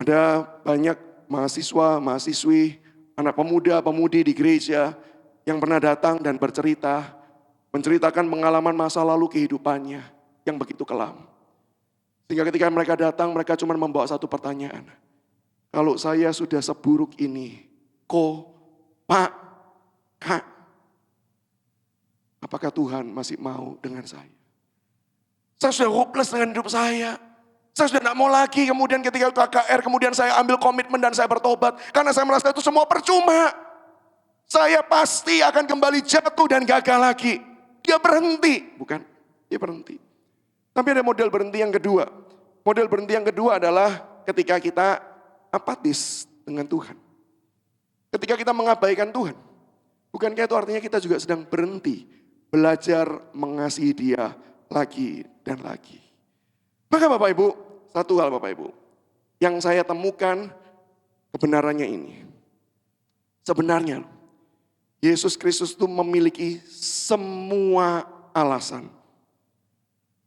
Ada banyak mahasiswa, mahasiswi, anak pemuda, pemudi di gereja yang pernah datang dan bercerita, menceritakan pengalaman masa lalu kehidupannya yang begitu kelam. Sehingga ketika mereka datang, mereka cuma membawa satu pertanyaan. Kalau saya sudah seburuk ini, Pak, Kak, apakah Tuhan masih mau dengan saya? Saya sudah hopeless dengan hidup saya. Saya sudah tidak mau lagi, kemudian ketika KKR, kemudian saya ambil komitmen dan saya bertobat. Karena saya merasa itu semua percuma. Saya pasti akan kembali jatuh dan gagal lagi. Dia berhenti, bukan? Dia berhenti. Tapi ada model berhenti yang kedua. Model berhenti yang kedua adalah ketika kita apatis dengan Tuhan. Ketika kita mengabaikan Tuhan. Bukankah itu artinya kita juga sedang berhenti belajar mengasihi dia lagi dan lagi. Maka Bapak Ibu, satu hal Bapak Ibu, yang saya temukan kebenarannya ini. Sebenarnya Yesus Kristus itu memiliki semua alasan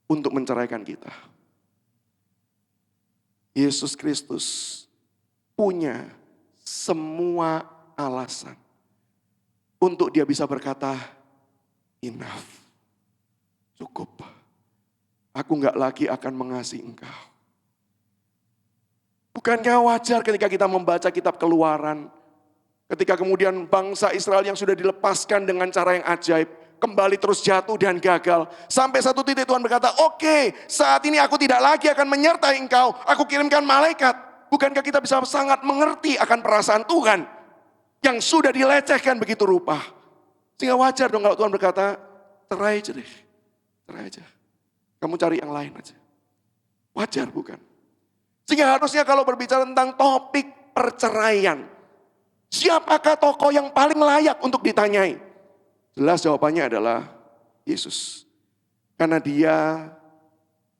untuk menceraikan kita. Yesus Kristus punya semua alasan untuk dia bisa berkata, enough, cukup. Aku enggak lagi akan mengasihi engkau. Bukankah wajar ketika kita membaca kitab Keluaran, ketika kemudian bangsa Israel yang sudah dilepaskan dengan cara yang ajaib, kembali terus jatuh dan gagal. Sampai satu titik Tuhan berkata, oke, saat ini aku tidak lagi akan menyertai engkau, aku kirimkan malaikat. Bukankah kita bisa sangat mengerti akan perasaan Tuhan yang sudah dilecehkan begitu rupa. Sehingga wajar dong kalau Tuhan berkata, cerai aja deh, cerai aja. Kamu cari yang lain aja. Wajar bukan? Sehingga harusnya kalau berbicara tentang topik perceraian, siapakah tokoh yang paling layak untuk ditanyai? Jelas jawabannya adalah Yesus. Karena dia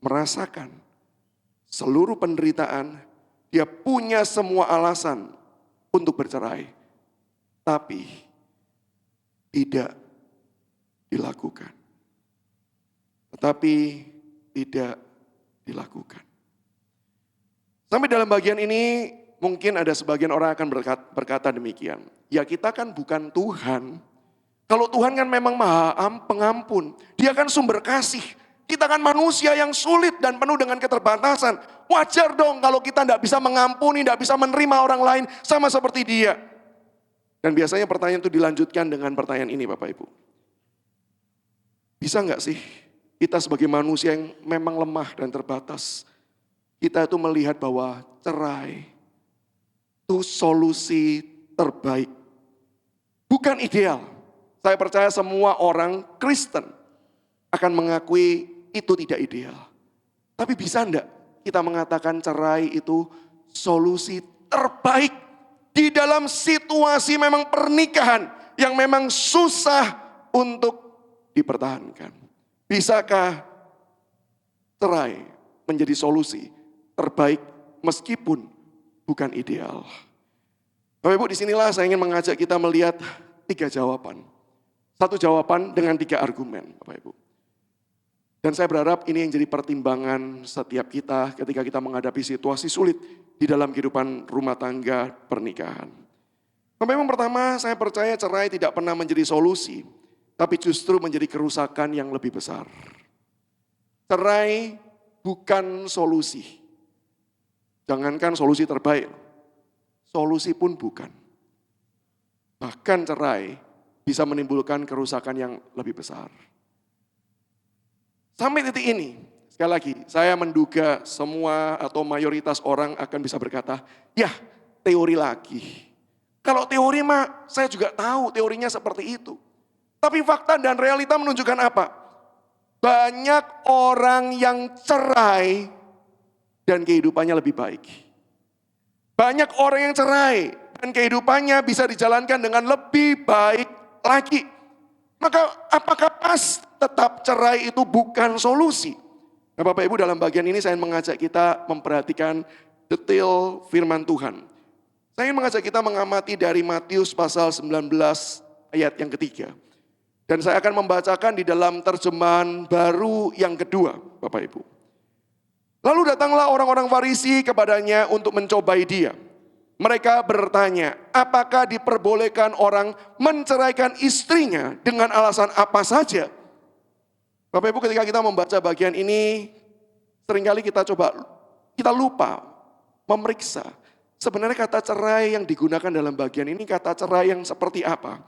merasakan seluruh penderitaan, dia punya semua alasan untuk bercerai. Tapi tidak dilakukan. Tetapi tidak dilakukan. Sampai dalam bagian ini Mungkin ada sebagian orang akan berkata demikian. Ya kita kan bukan Tuhan. Kalau Tuhan kan memang maha pengampun. Dia kan sumber kasih. Kita kan manusia yang sulit dan penuh dengan keterbatasan. Wajar dong kalau kita tidak bisa mengampuni, tidak bisa menerima orang lain sama seperti dia. Dan biasanya pertanyaan itu dilanjutkan dengan pertanyaan ini Bapak Ibu. Bisa nggak sih kita sebagai manusia yang memang lemah dan terbatas, kita itu melihat bahwa cerai itu solusi terbaik. Bukan ideal. Saya percaya semua orang Kristen akan mengakui itu tidak ideal. Tapi bisa enggak kita mengatakan cerai itu solusi terbaik di dalam situasi memang pernikahan yang memang susah untuk dipertahankan. Bisakah cerai menjadi solusi terbaik meskipun bukan ideal? Bapak Ibu, disinilah saya ingin mengajak kita melihat 3 jawaban. 1 jawaban dengan 3 argumen, Bapak Ibu. Dan saya berharap ini yang jadi pertimbangan setiap kita ketika kita menghadapi situasi sulit di dalam kehidupan rumah tangga pernikahan. Bapak Ibu, pertama saya percaya cerai tidak pernah menjadi solusi, tapi justru menjadi kerusakan yang lebih besar. Cerai bukan solusi. Jangankan solusi terbaik, solusi pun bukan. Bahkan cerai bisa menimbulkan kerusakan yang lebih besar. Sampai titik ini, sekali lagi, saya menduga semua atau mayoritas orang akan bisa berkata, ya teori lagi. Kalau teori mah saya juga tahu teorinya seperti itu. Tapi fakta dan realita menunjukkan apa? Banyak orang yang cerai dan kehidupannya lebih baik. Banyak orang yang cerai dan kehidupannya bisa dijalankan dengan lebih baik lagi. Maka apakah pas tetap cerai itu bukan solusi? Nah Bapak Ibu, dalam bagian ini saya mengajak kita memperhatikan detail firman Tuhan. Saya ingin mengajak kita mengamati dari Matius pasal 19 ayat yang ketiga. Dan saya akan membacakan di dalam terjemahan baru yang kedua, Bapak Ibu. Lalu datanglah orang-orang Farisi kepadanya untuk mencobai dia. Mereka bertanya, apakah diperbolehkan orang menceraikan istrinya dengan alasan apa saja? Bapak Ibu, ketika kita membaca bagian ini, seringkali kita lupa memeriksa. Sebenarnya kata cerai yang digunakan dalam bagian ini kata cerai yang seperti apa?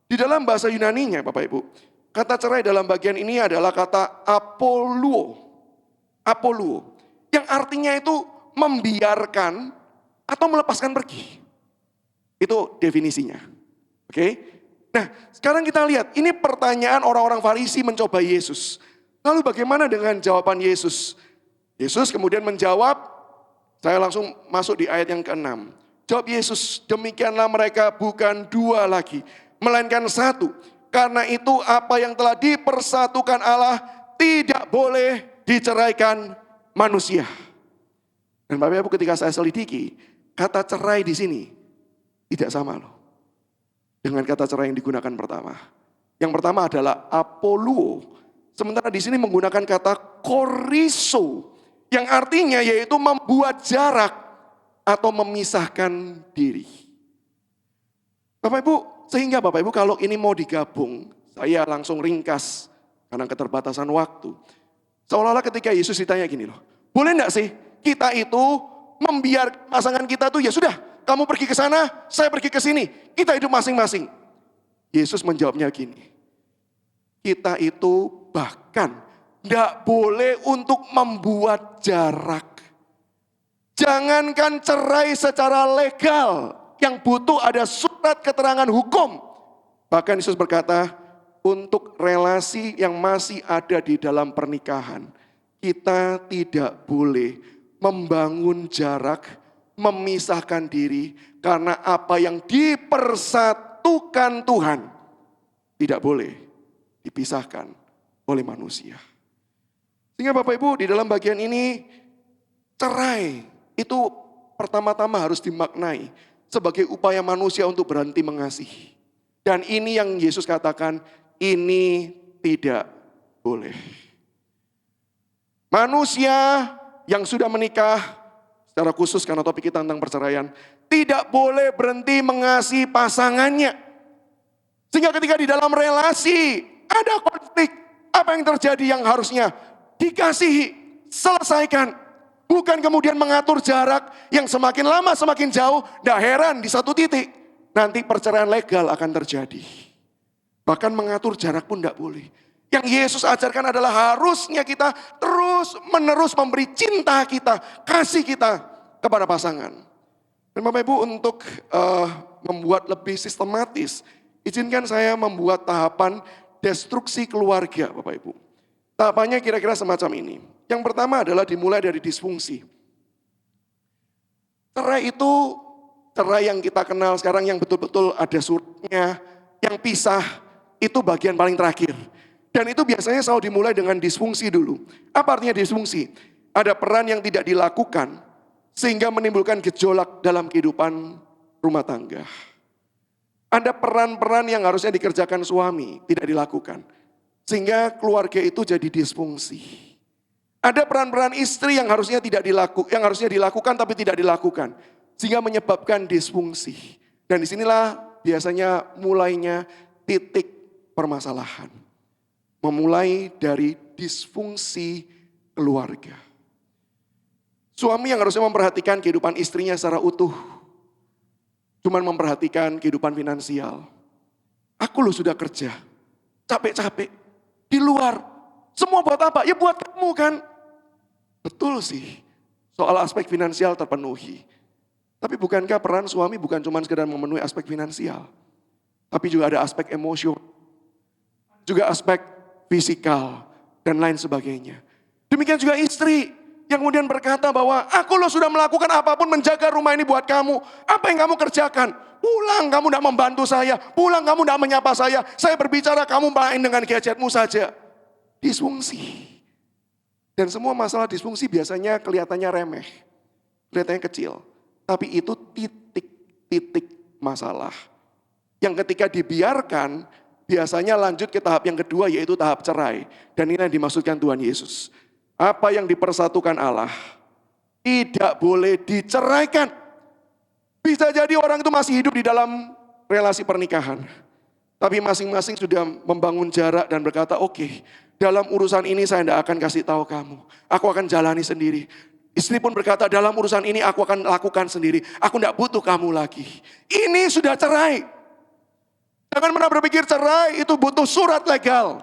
Di dalam bahasa Yunaninya Bapak Ibu, kata cerai dalam bagian ini adalah kata apoluo. Apoluo. Yang artinya itu membiarkan atau melepaskan pergi. Itu definisinya. Oke? Nah, sekarang kita lihat, ini pertanyaan orang-orang Farisi mencoba Yesus. Lalu bagaimana dengan jawaban Yesus? Yesus kemudian menjawab, saya langsung masuk di ayat yang ke-6. Jawab Yesus, demikianlah mereka bukan 2 lagi, melainkan 1. Karena itu apa yang telah dipersatukan Allah tidak boleh diceraikan manusia. Dan Bapak Ibu, ketika saya selidiki, kata cerai di sini tidak sama loh dengan kata cerai yang digunakan pertama. Yang pertama adalah apoluo. Sementara di sini menggunakan kata koriso, yang artinya yaitu membuat jarak atau memisahkan diri. Bapak Ibu, sehingga Bapak Ibu kalau ini mau digabung, saya langsung ringkas karena keterbatasan waktu. Seolah-olah ketika Yesus ditanya gini loh, boleh enggak sih kita itu membiarkan pasangan kita tuh ya sudah, kamu pergi ke sana, saya pergi ke sini, kita hidup masing-masing. Yesus menjawabnya gini, kita itu bahkan enggak boleh untuk membuat jarak. Jangankan cerai secara legal, yang butuh ada surat keterangan hukum. Bahkan Yesus berkata, untuk relasi yang masih ada di dalam pernikahan, kita tidak boleh membangun jarak, memisahkan diri, karena apa yang dipersatukan Tuhan tidak boleh dipisahkan oleh manusia. Sehingga Bapak Ibu, di dalam bagian ini, cerai itu pertama-tama harus dimaknai sebagai upaya manusia untuk berhenti mengasihi. Dan ini yang Yesus katakan, ini tidak boleh. Manusia yang sudah menikah secara khusus karena topik kita tentang perceraian, tidak boleh berhenti mengasihi pasangannya. Sehingga ketika di dalam relasi ada konflik, apa yang terjadi yang harusnya dikasihi, selesaikan. Bukan kemudian mengatur jarak yang semakin lama semakin jauh, tidak heran di satu titik. Nanti perceraian legal akan terjadi. Bahkan mengatur jarak pun tidak boleh. Yang Yesus ajarkan adalah harusnya kita terus menerus memberi cinta kita, kasih kita kepada pasangan. Dan Bapak Ibu untuk membuat lebih sistematis, izinkan saya membuat tahapan destruksi keluarga Bapak Ibu. Tahapannya kira-kira semacam ini. Yang pertama adalah dimulai dari disfungsi. Cerai itu, cerai yang kita kenal sekarang yang betul-betul ada suratnya, yang pisah, itu bagian paling terakhir. Dan itu biasanya selalu dimulai dengan disfungsi dulu. Apa artinya disfungsi? Ada peran yang tidak dilakukan, sehingga menimbulkan gejolak dalam kehidupan rumah tangga. Ada peran-peran yang harusnya dikerjakan suami, tidak dilakukan. Sehingga keluarga itu jadi disfungsi. Ada peran-peran istri yang harusnya dilakukan tapi tidak dilakukan, sehingga menyebabkan disfungsi. Dan disinilah biasanya mulainya titik permasalahan. Memulai dari disfungsi keluarga. Suami yang harusnya memperhatikan kehidupan istrinya secara utuh, cuman memperhatikan kehidupan finansial. Aku loh sudah kerja, capek-capek, di luar, semua buat apa? Ya buat kamu kan. Betul sih, soal aspek finansial terpenuhi. Tapi bukankah peran suami bukan cuma sekedar memenuhi aspek finansial, tapi juga ada aspek emosional, juga aspek fisikal, dan lain sebagainya. Demikian juga istri yang kemudian berkata bahwa aku loh sudah melakukan apapun menjaga rumah ini buat kamu. Apa yang kamu kerjakan? Pulang kamu tidak membantu saya, pulang kamu tidak menyapa saya berbicara kamu main dengan gadgetmu saja. Disfungsi. Dan semua masalah disfungsi biasanya kelihatannya remeh, kelihatannya kecil. Tapi itu titik-titik masalah. Yang ketika dibiarkan, biasanya lanjut ke tahap yang kedua yaitu tahap cerai. Dan ini yang dimaksudkan Tuhan Yesus. Apa yang dipersatukan Allah tidak boleh diceraikan. Bisa jadi orang itu masih hidup di dalam relasi pernikahan. Tapi masing-masing sudah membangun jarak dan berkata, oke, dalam urusan ini saya tidak akan kasih tahu kamu. Aku akan jalani sendiri. Istri pun berkata, dalam urusan ini aku akan lakukan sendiri. Aku tidak butuh kamu lagi. Ini sudah cerai. Jangan pernah berpikir cerai itu butuh surat legal.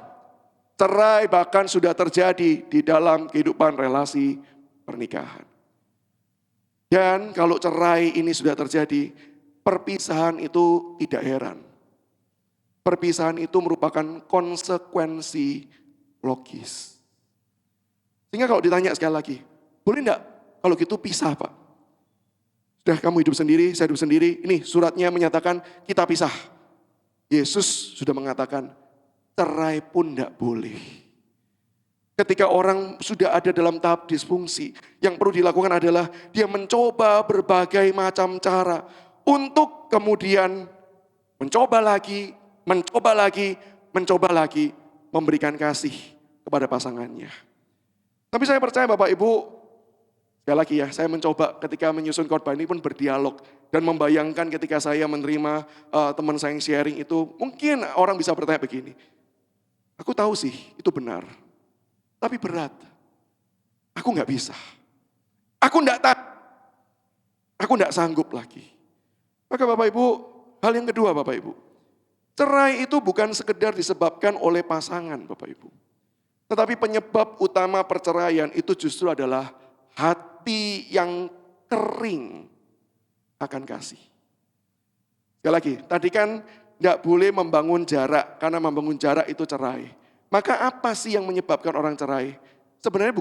Cerai bahkan sudah terjadi di dalam kehidupan relasi pernikahan. Dan kalau cerai ini sudah terjadi, perpisahan itu tidak heran. Perpisahan itu merupakan konsekuensi logis. Sehingga kalau ditanya sekali lagi, boleh enggak kalau gitu pisah Pak? Sudah kamu hidup sendiri, saya hidup sendiri, ini suratnya menyatakan kita pisah. Yesus sudah mengatakan, cerai pun tidak boleh. Ketika orang sudah ada dalam tahap disfungsi, yang perlu dilakukan adalah dia mencoba berbagai macam cara untuk kemudian mencoba lagi memberikan kasih kepada pasangannya. Tapi saya percaya Bapak Ibu, sekali lagi ya, saya mencoba ketika menyusun khotbah ini pun berdialog dan membayangkan ketika saya menerima teman saya yang sharing itu, mungkin orang bisa bertanya begini, aku tahu sih itu benar, tapi berat, aku nggak bisa, aku nggak sanggup lagi. Maka Bapak Ibu, hal yang kedua Bapak Ibu, cerai itu bukan sekedar disebabkan oleh pasangan Bapak Ibu. Tetapi penyebab utama perceraian itu justru adalah hati yang kering akan kasih. Sekali lagi, tadi kan nggak boleh membangun jarak, karena membangun jarak itu cerai. Maka apa sih yang menyebabkan orang cerai? Sebenarnya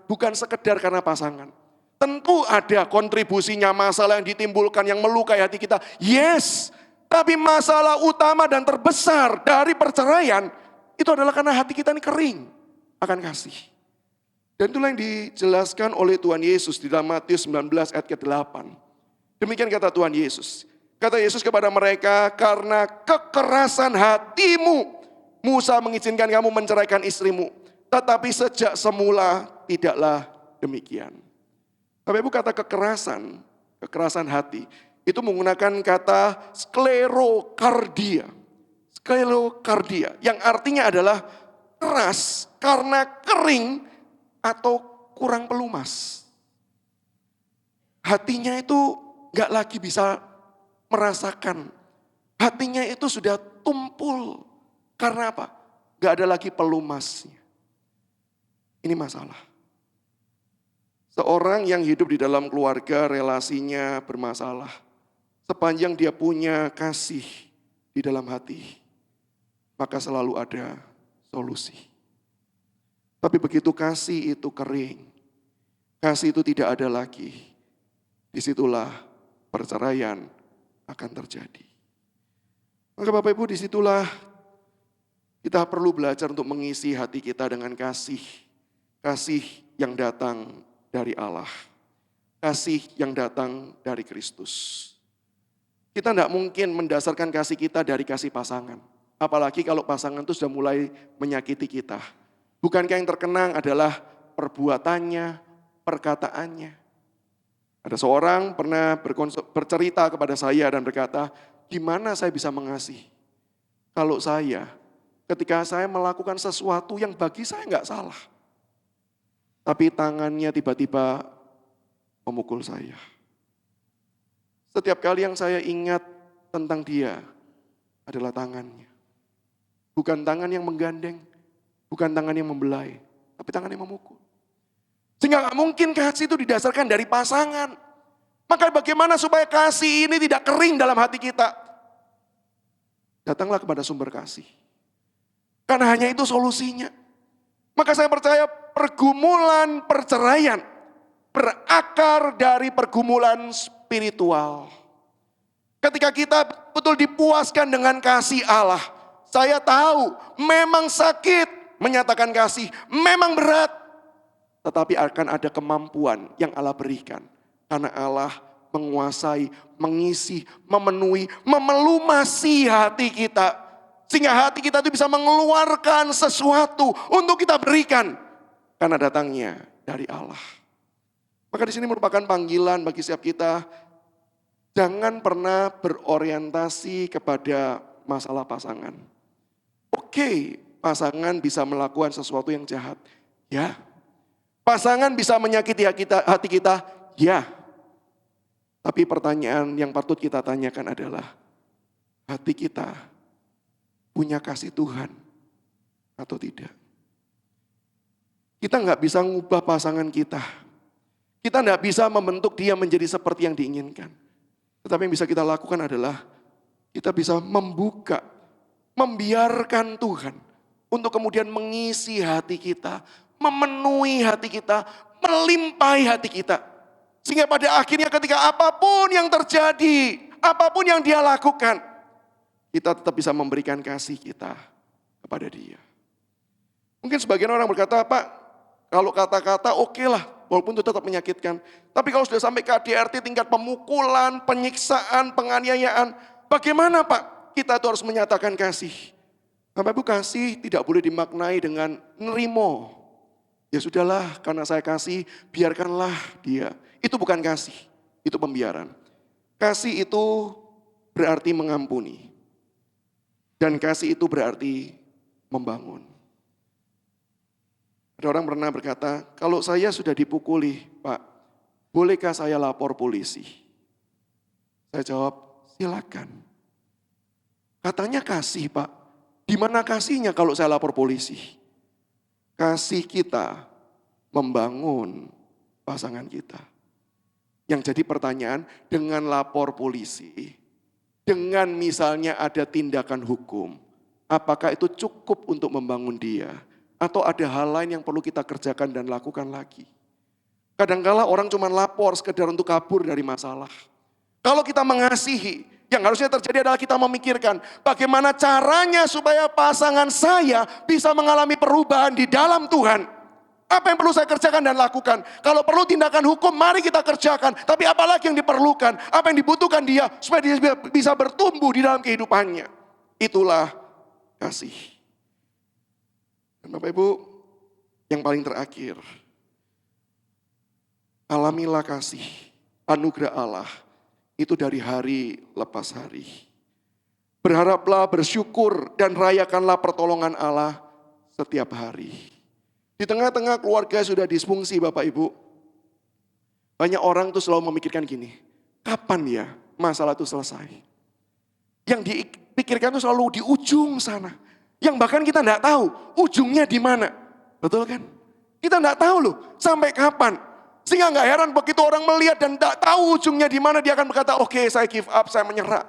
bukan sekedar karena pasangan. Tentu ada kontribusinya masalah yang ditimbulkan yang melukai hati kita. Yes, tapi masalah utama dan terbesar dari perceraian itu adalah karena hati kita ini kering akan kasih. Dan itulah yang dijelaskan oleh Tuhan Yesus di dalam Matius 19 ayat ke-8. Demikian kata Tuhan Yesus. Kata Yesus kepada mereka, karena kekerasan hatimu, Musa mengizinkan kamu menceraikan istrimu. Tetapi sejak semula tidaklah demikian. Bapak Ibu, kata kekerasan hati, itu menggunakan kata sklerokardia. Sklerokardia, yang artinya adalah keras karena kering atau kurang pelumas. Hatinya itu gak lagi bisa merasakan. Hatinya itu sudah tumpul. Karena apa? Gak ada lagi pelumasnya. Ini masalah. Seorang yang hidup di dalam keluarga, relasinya bermasalah. Sepanjang dia punya kasih di dalam hati, maka selalu ada solusi. Tapi begitu kasih itu kering, kasih itu tidak ada lagi, disitulah perceraian akan terjadi. Maka Bapak Ibu, disitulah kita perlu belajar untuk mengisi hati kita dengan kasih. Kasih yang datang dari Allah. Kasih yang datang dari Kristus. Kita tidak mungkin mendasarkan kasih kita dari kasih pasangan. Apalagi kalau pasangan itu sudah mulai menyakiti kita. Bukankah yang terkenang adalah perbuatannya, perkataannya. Ada seorang pernah bercerita kepada saya dan berkata, gimana saya bisa mengasihi? Kalau saya, ketika saya melakukan sesuatu yang bagi saya nggak salah. Tapi tangannya tiba-tiba memukul saya. Setiap kali yang saya ingat tentang dia adalah tangannya. Bukan tangan yang menggandeng, bukan tangan yang membelai, tapi tangan yang memukul. Sehingga gak mungkin kasih itu didasarkan dari pasangan. Maka bagaimana supaya kasih ini tidak kering dalam hati kita? Datanglah kepada sumber kasih. Karena hanya itu solusinya. Maka saya percaya pergumulan perceraian berakar dari pergumulan spiritual. Ketika kita betul dipuaskan dengan kasih Allah, saya tahu memang sakit menyatakan kasih, memang berat. Tetapi akan ada kemampuan yang Allah berikan. Karena Allah menguasai, mengisi, memenuhi, memelumasi hati kita. Sehingga hati kita itu bisa mengeluarkan sesuatu untuk kita berikan. Karena datangnya dari Allah. Maka di sini merupakan panggilan bagi setiap kita. Jangan pernah berorientasi kepada masalah pasangan. Oke, pasangan bisa melakukan sesuatu yang jahat. Ya. Pasangan bisa menyakiti hati kita. Ya. Tapi pertanyaan yang patut kita tanyakan adalah, hati kita punya kasih Tuhan atau tidak? Kita nggak bisa ngubah pasangan kita. Kita nggak bisa membentuk dia menjadi seperti yang diinginkan. Tetapi yang bisa kita lakukan adalah kita bisa membuka, membiarkan Tuhan untuk kemudian mengisi hati kita, memenuhi hati kita, melimpahi hati kita. Sehingga pada akhirnya ketika apapun yang terjadi, apapun yang dia lakukan, kita tetap bisa memberikan kasih kita kepada dia. Mungkin sebagian orang berkata, Pak, kalau kata-kata oke lah, walaupun itu tetap menyakitkan. Tapi kalau sudah sampai ke KDRT tingkat pemukulan, penyiksaan, penganiayaan, bagaimana Pak? Kita itu harus menyatakan kasih. Bapak Ibu, kasih tidak boleh dimaknai dengan nerimo. Ya sudahlah, karena saya kasih, biarkanlah dia. Itu bukan kasih, itu pembiaran. Kasih itu berarti mengampuni. Dan kasih itu berarti membangun. Ada orang pernah berkata, kalau saya sudah dipukuli, Pak, bolehkah saya lapor polisi? Saya jawab, silakan. Katanya kasih, Pak. Di mana kasihnya kalau saya lapor polisi? Kasih kita membangun pasangan kita. Yang jadi pertanyaan, dengan lapor polisi, dengan misalnya ada tindakan hukum, apakah itu cukup untuk membangun dia? Atau ada hal lain yang perlu kita kerjakan dan lakukan lagi? Kadangkala orang cuma lapor sekedar untuk kabur dari masalah. Kalau kita mengasihi, yang harusnya terjadi adalah kita memikirkan bagaimana caranya supaya pasangan saya bisa mengalami perubahan di dalam Tuhan. Apa yang perlu saya kerjakan dan lakukan? Kalau perlu tindakan hukum, mari kita kerjakan. Tapi apalagi yang diperlukan, apa yang dibutuhkan dia supaya dia bisa bertumbuh di dalam kehidupannya. Itulah kasih. Dan Bapak Ibu, yang paling terakhir, Alamilah kasih, anugerah Allah itu dari hari lepas hari. Berharaplah, bersyukur, dan rayakanlah pertolongan Allah setiap hari. Di tengah-tengah keluarga sudah disfungsi Bapak Ibu. Banyak orang tuh selalu memikirkan gini, kapan ya masalah itu selesai? Yang dipikirkan tuh selalu di ujung sana. Yang bahkan kita enggak tahu ujungnya di mana. Betul kan? Kita enggak tahu loh sampai kapan. Sehingga enggak heran begitu orang melihat dan enggak tahu ujungnya di mana, dia akan berkata, oke, saya give up, saya menyerah.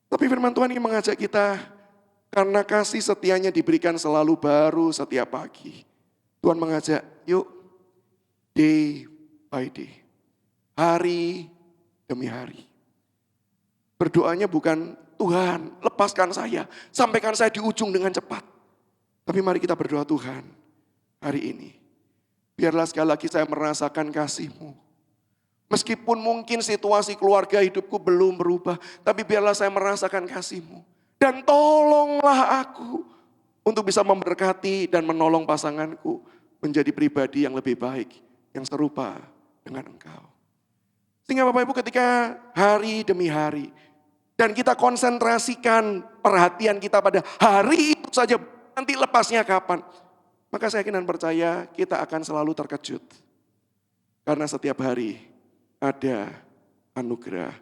Tapi firman Tuhan ingin mengajak kita, karena kasih setianya diberikan selalu baru setiap pagi. Tuhan mengajak, yuk, day by day, hari demi hari. Berdoanya bukan, Tuhan lepaskan saya, sampaikan saya di ujung dengan cepat. Tapi mari kita berdoa, Tuhan, hari ini, biarlah sekali lagi saya merasakan kasih-Mu. Meskipun mungkin situasi keluarga hidupku belum berubah, tapi biarlah saya merasakan kasih-Mu. Dan tolonglah aku untuk bisa memberkati dan menolong pasanganku menjadi pribadi yang lebih baik, yang serupa dengan Engkau. Sehingga Bapak Ibu ketika hari demi hari, dan kita konsentrasikan perhatian kita pada hari itu saja, nanti lepasnya kapan. Maka saya yakin dan percaya kita akan selalu terkejut. Karena setiap hari ada anugerah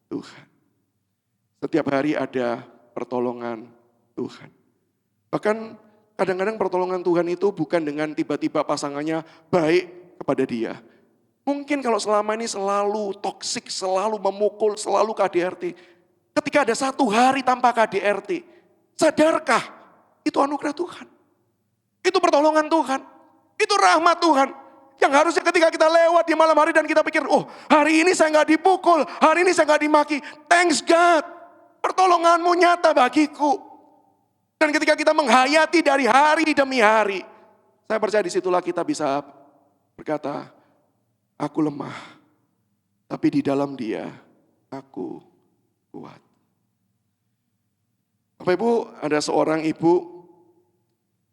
Tuhan. Setiap hari ada pertolongan Tuhan. Bahkan kadang-kadang pertolongan Tuhan itu bukan dengan tiba-tiba pasangannya baik kepada dia. Mungkin kalau selama ini selalu toksik, selalu memukul, selalu KDRT. Ketika ada satu hari tanpa KDRT, sadarkah itu anugerah Tuhan? Itu pertolongan Tuhan, itu rahmat Tuhan. Yang harusnya ketika kita lewat di malam hari dan kita pikir, oh hari ini saya nggak dipukul, hari ini saya nggak dimaki. Thanks God, pertolonganmu nyata bagiku. Dan ketika kita menghayati dari hari demi hari, saya percaya disitulah kita bisa berkata, aku lemah, tapi di dalam Dia aku kuat. Bapak Ibu, ada seorang ibu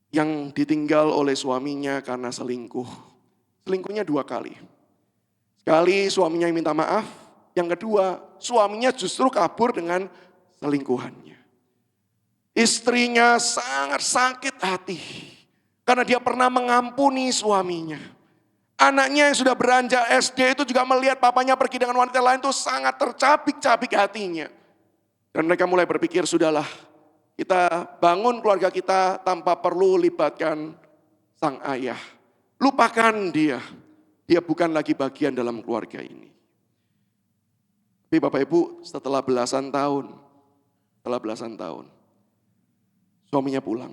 yang ditinggal oleh suaminya karena selingkuh. Selingkuhnya 2 kali. Sekali suaminya yang minta maaf, yang kedua suaminya justru kabur dengan selingkuhannya. Istrinya sangat sakit hati karena dia pernah mengampuni suaminya. Anaknya yang sudah beranjak SD itu juga melihat papanya pergi dengan wanita lain itu sangat tercabik-cabik hatinya. Dan mereka mulai berpikir, sudahlah kita bangun keluarga kita tanpa perlu libatkan sang ayah. Lupakan dia. Dia bukan lagi bagian dalam keluarga ini. Tapi Bapak Ibu setelah belasan tahun, suaminya pulang.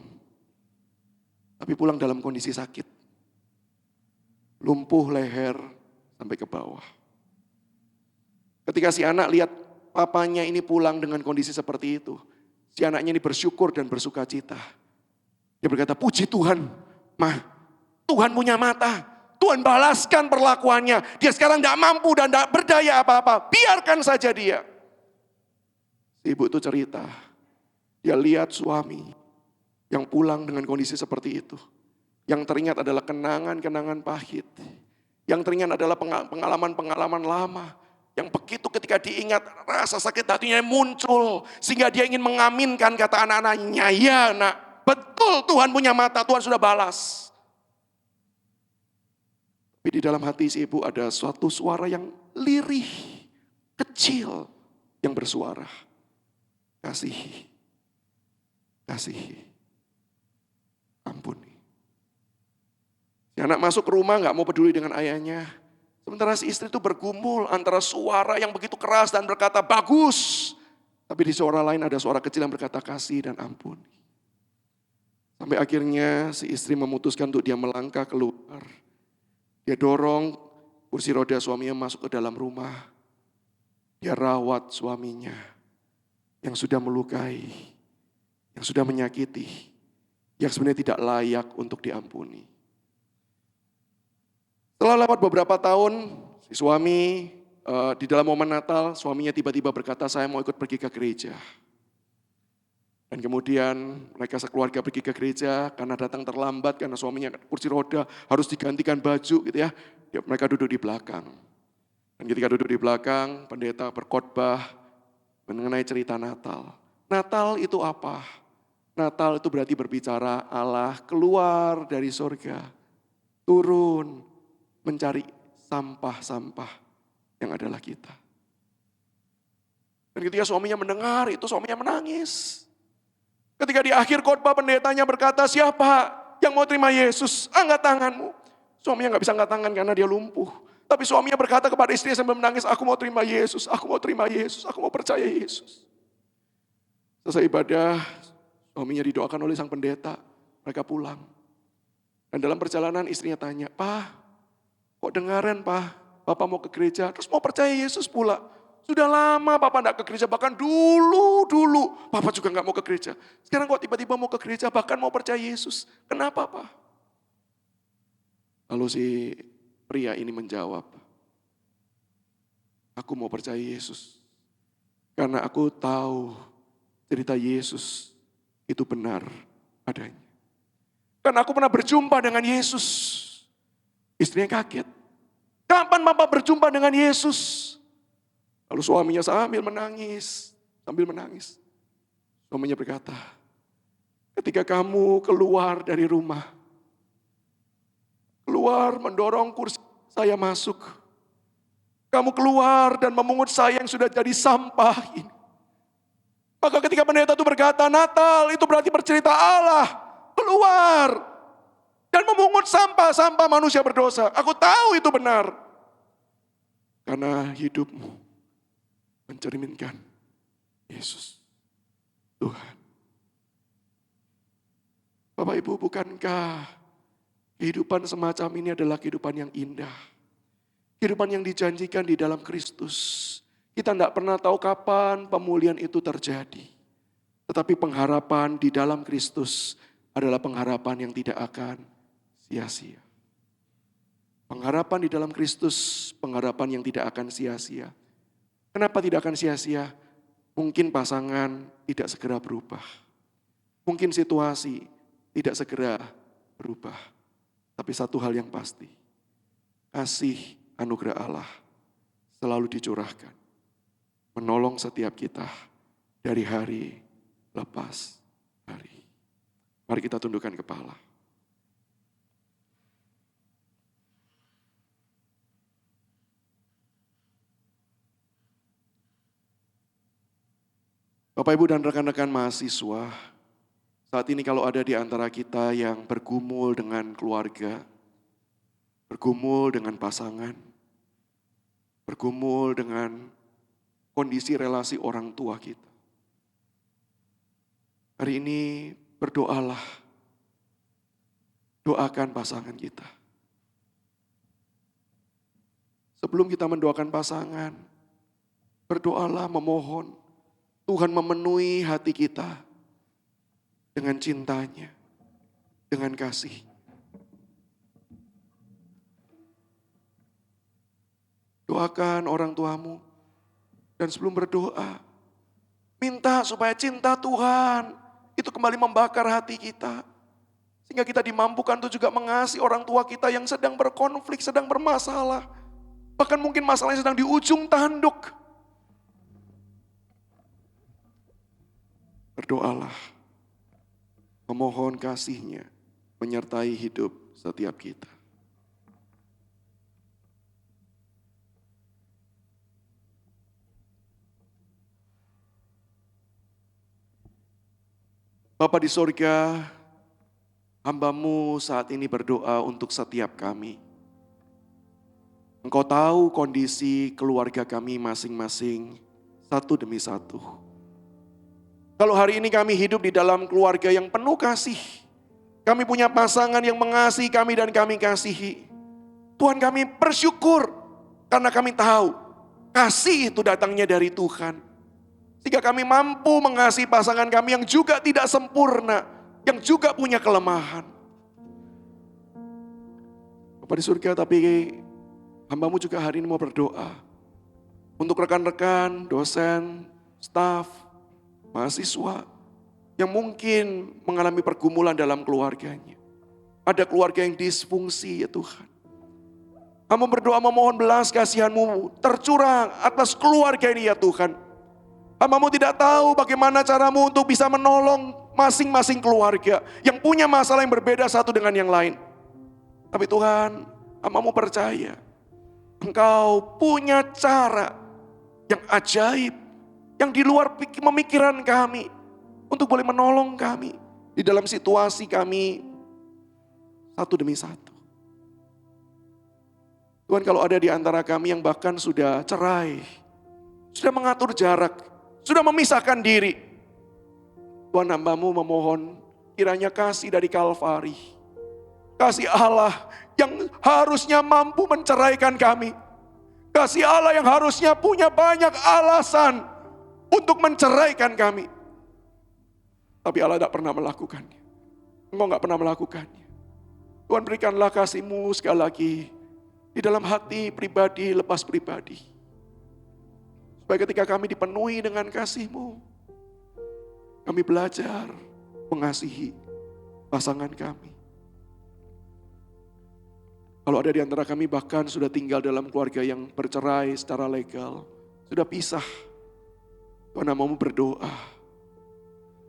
Tapi pulang dalam kondisi sakit. Lumpuh leher sampai ke bawah. Ketika si anak lihat papanya ini pulang dengan kondisi seperti itu, si anaknya ini bersyukur dan bersuka cita. Dia berkata, puji Tuhan, Mah, Tuhan punya mata. Tuhan balaskan perlakuannya. Dia sekarang tidak mampu dan tidak berdaya apa-apa. Biarkan saja dia. Si ibu itu cerita, dia lihat suami yang pulang dengan kondisi seperti itu. Yang teringat adalah kenangan-kenangan pahit. Yang teringat adalah pengalaman-pengalaman lama. Yang begitu ketika diingat rasa sakit hatinya muncul. Sehingga dia ingin mengaminkan kata anak-anaknya. Ya nak, betul Tuhan punya mata, Tuhan sudah balas. Tapi di dalam hati si ibu ada suatu suara yang lirih, kecil, yang bersuara. Kasihi, kasihi, ampuni. Si anak masuk ke rumah gak mau peduli dengan ayahnya. Sementara si istri itu bergumul antara suara yang begitu keras dan berkata bagus. Tapi di suara lain ada suara kecil yang berkata kasih dan ampuni. Sampai akhirnya si istri memutuskan untuk dia melangkah keluar. Dia dorong kursi roda suaminya masuk ke dalam rumah. Dia rawat suaminya yang sudah melukai, yang sudah menyakiti, yang sebenarnya tidak layak untuk diampuni. Setelah lewat beberapa tahun, si suami di dalam momen Natal, suaminya tiba-tiba berkata, saya mau ikut pergi ke gereja. Dan kemudian mereka sekeluarga pergi ke gereja karena datang terlambat, karena suaminya kursi roda harus digantikan baju gitu ya. Mereka duduk di belakang. Dan ketika duduk di belakang, pendeta berkhotbah mengenai cerita Natal. Natal itu apa? Natal itu berarti berbicara Allah keluar dari surga, turun mencari sampah-sampah yang adalah kita. Dan ketika suaminya mendengar itu, suaminya menangis. Ketika di akhir khotbah pendetanya berkata, siapa yang mau terima Yesus? Angkat tanganmu. Suaminya gak bisa angkat tangan karena dia lumpuh. Tapi suaminya berkata kepada istrinya sambil menangis, aku mau terima Yesus, aku mau terima Yesus, aku mau percaya Yesus. Selesai ibadah, suaminya didoakan oleh sang pendeta, mereka pulang. Dan dalam perjalanan istrinya tanya, Pak, kok dengaran Pak, Bapak mau ke gereja, terus mau percaya Yesus pula. Sudah lama Bapak enggak ke gereja, bahkan dulu Bapak juga enggak mau ke gereja. Sekarang kok tiba-tiba mau ke gereja, bahkan mau percaya Yesus. Kenapa Pak? Lalu si pria ini menjawab, aku mau percaya Yesus. Karena aku tahu cerita Yesus itu benar adanya. Karena aku pernah berjumpa dengan Yesus. Istrinya kaget. Kapan Bapak berjumpa dengan Yesus? Lalu suaminya sambil menangis. Suaminya berkata, ketika kamu keluar dari rumah, keluar mendorong kursi saya masuk. Kamu keluar dan memungut saya yang sudah jadi sampah ini. Maka ketika pendeta itu berkata, Natal itu berarti bercerita Allah keluar dan memungut sampah-sampah manusia berdosa. Aku tahu itu benar. Karena hidupmu mencerminkan Yesus, Tuhan. Bapak Ibu, bukankah kehidupan semacam ini adalah kehidupan yang indah? Kehidupan yang dijanjikan di dalam Kristus. Kita tidak pernah tahu kapan pemulihan itu terjadi. Tetapi pengharapan di dalam Kristus adalah pengharapan yang tidak akan sia-sia. Pengharapan di dalam Kristus, pengharapan yang tidak akan sia-sia. Kenapa tidak akan sia-sia? Mungkin pasangan tidak segera berubah. Mungkin situasi tidak segera berubah. Tapi satu hal yang pasti, kasih anugerah Allah selalu dicurahkan. Menolong setiap kita dari hari lepas hari. Mari kita tundukkan kepala. Bapak, Ibu, dan rekan-rekan mahasiswa, saat ini kalau ada di antara kita yang bergumul dengan keluarga, bergumul dengan pasangan, bergumul dengan kondisi relasi orang tua kita. Hari ini berdoalah, doakan pasangan kita. Sebelum kita mendoakan pasangan, berdoalah memohon Tuhan memenuhi hati kita dengan cintanya, dengan kasih. Doakan orang tuamu, dan sebelum berdoa, minta supaya cinta Tuhan itu kembali membakar hati kita. Sehingga kita dimampukan untuk juga mengasihi orang tua kita yang sedang berkonflik, sedang bermasalah. Bahkan mungkin masalahnya sedang di ujung tanduk. Berdoalah, memohon kasih-Nya menyertai hidup setiap kita. Bapa di sorga, hamba-Mu saat ini berdoa untuk setiap kami. Engkau tahu kondisi keluarga kami masing-masing, satu demi satu. Kalau hari ini kami hidup di dalam keluarga yang penuh kasih, kami punya pasangan yang mengasihi kami dan kami kasihi. Tuhan, kami bersyukur karena kami tahu kasih itu datangnya dari Tuhan. Sehingga kami mampu mengasihi pasangan kami yang juga tidak sempurna, yang juga punya kelemahan. Bapa di surga, tapi hamba-Mu juga hari ini mau berdoa untuk rekan-rekan, dosen, staf, mahasiswa yang mungkin mengalami pergumulan dalam keluarganya. Ada keluarga yang disfungsi ya Tuhan. Hamba berdoa memohon belas kasihan-Mu tercurah atas keluarga ini ya Tuhan. Hamba-Mu tidak tahu bagaimana cara-Mu untuk bisa menolong masing-masing keluarga yang punya masalah yang berbeda satu dengan yang lain. Tapi Tuhan, hamba-Mu percaya Engkau punya cara yang ajaib, yang di luar pemikiran kami, untuk boleh menolong kami di dalam situasi kami satu demi satu. Tuhan, kalau ada di antara kami yang bahkan sudah cerai, sudah mengatur jarak, sudah memisahkan diri, Tuhan, hamba-Mu memohon kiranya kasih dari Kalvari, kasih Allah yang harusnya mampu menceraikan kami, kasih Allah yang harusnya punya banyak alasan untuk menceraikan kami, tapi Allah tidak pernah melakukannya. Engkau nggak pernah melakukannya. Tuhan, berikanlah kasih-Mu sekali lagi di dalam hati pribadi lepas pribadi, supaya ketika kami dipenuhi dengan kasih-Mu, kami belajar mengasihi pasangan kami. Kalau ada di antara kami bahkan sudah tinggal dalam keluarga yang bercerai secara legal, sudah pisah, Tuhan, hamba-Mu berdoa,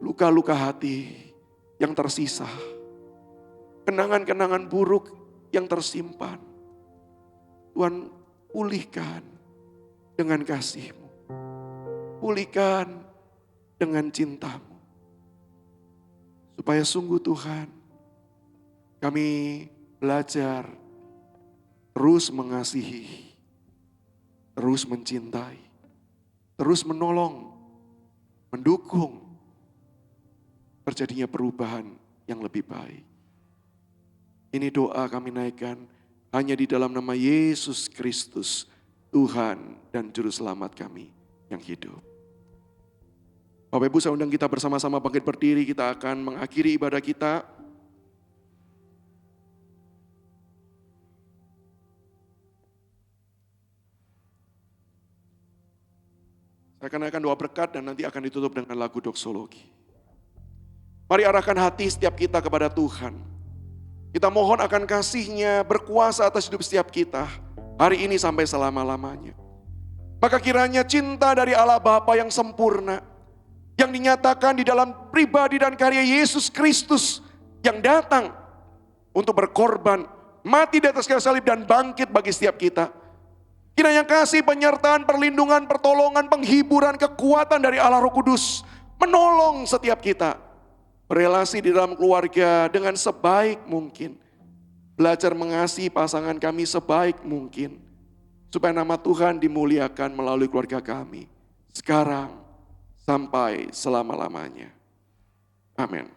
luka-luka hati yang tersisa, kenangan-kenangan buruk yang tersimpan, Tuhan, pulihkan dengan kasih-Mu, pulihkan dengan cinta-Mu, supaya sungguh Tuhan, kami belajar terus mengasihi, terus mencintai, terus menolong, mendukung terjadinya perubahan yang lebih baik. Ini doa kami naikkan hanya di dalam nama Yesus Kristus, Tuhan dan Juru Selamat kami yang hidup. Bapak Ibu, saya undang kita bersama-sama bangkit berdiri, kita akan mengakhiri ibadah kita. Saya akan naikkan doa berkat dan nanti akan ditutup dengan lagu doksologi. Mari arahkan hati setiap kita kepada Tuhan. Kita mohon akan kasih-Nya berkuasa atas hidup setiap kita hari ini sampai selama-lamanya. Maka kiranya cinta dari Allah Bapa yang sempurna, yang dinyatakan di dalam pribadi dan karya Yesus Kristus yang datang untuk berkorban, mati di atas kayu salib dan bangkit bagi setiap kita. Kiranya kasih, penyertaan, perlindungan, pertolongan, penghiburan, kekuatan dari Allah Roh Kudus menolong setiap kita berelasi di dalam keluarga dengan sebaik mungkin. Belajar mengasihi pasangan kami sebaik mungkin. Supaya nama Tuhan dimuliakan melalui keluarga kami. Sekarang sampai selama-lamanya. Amin.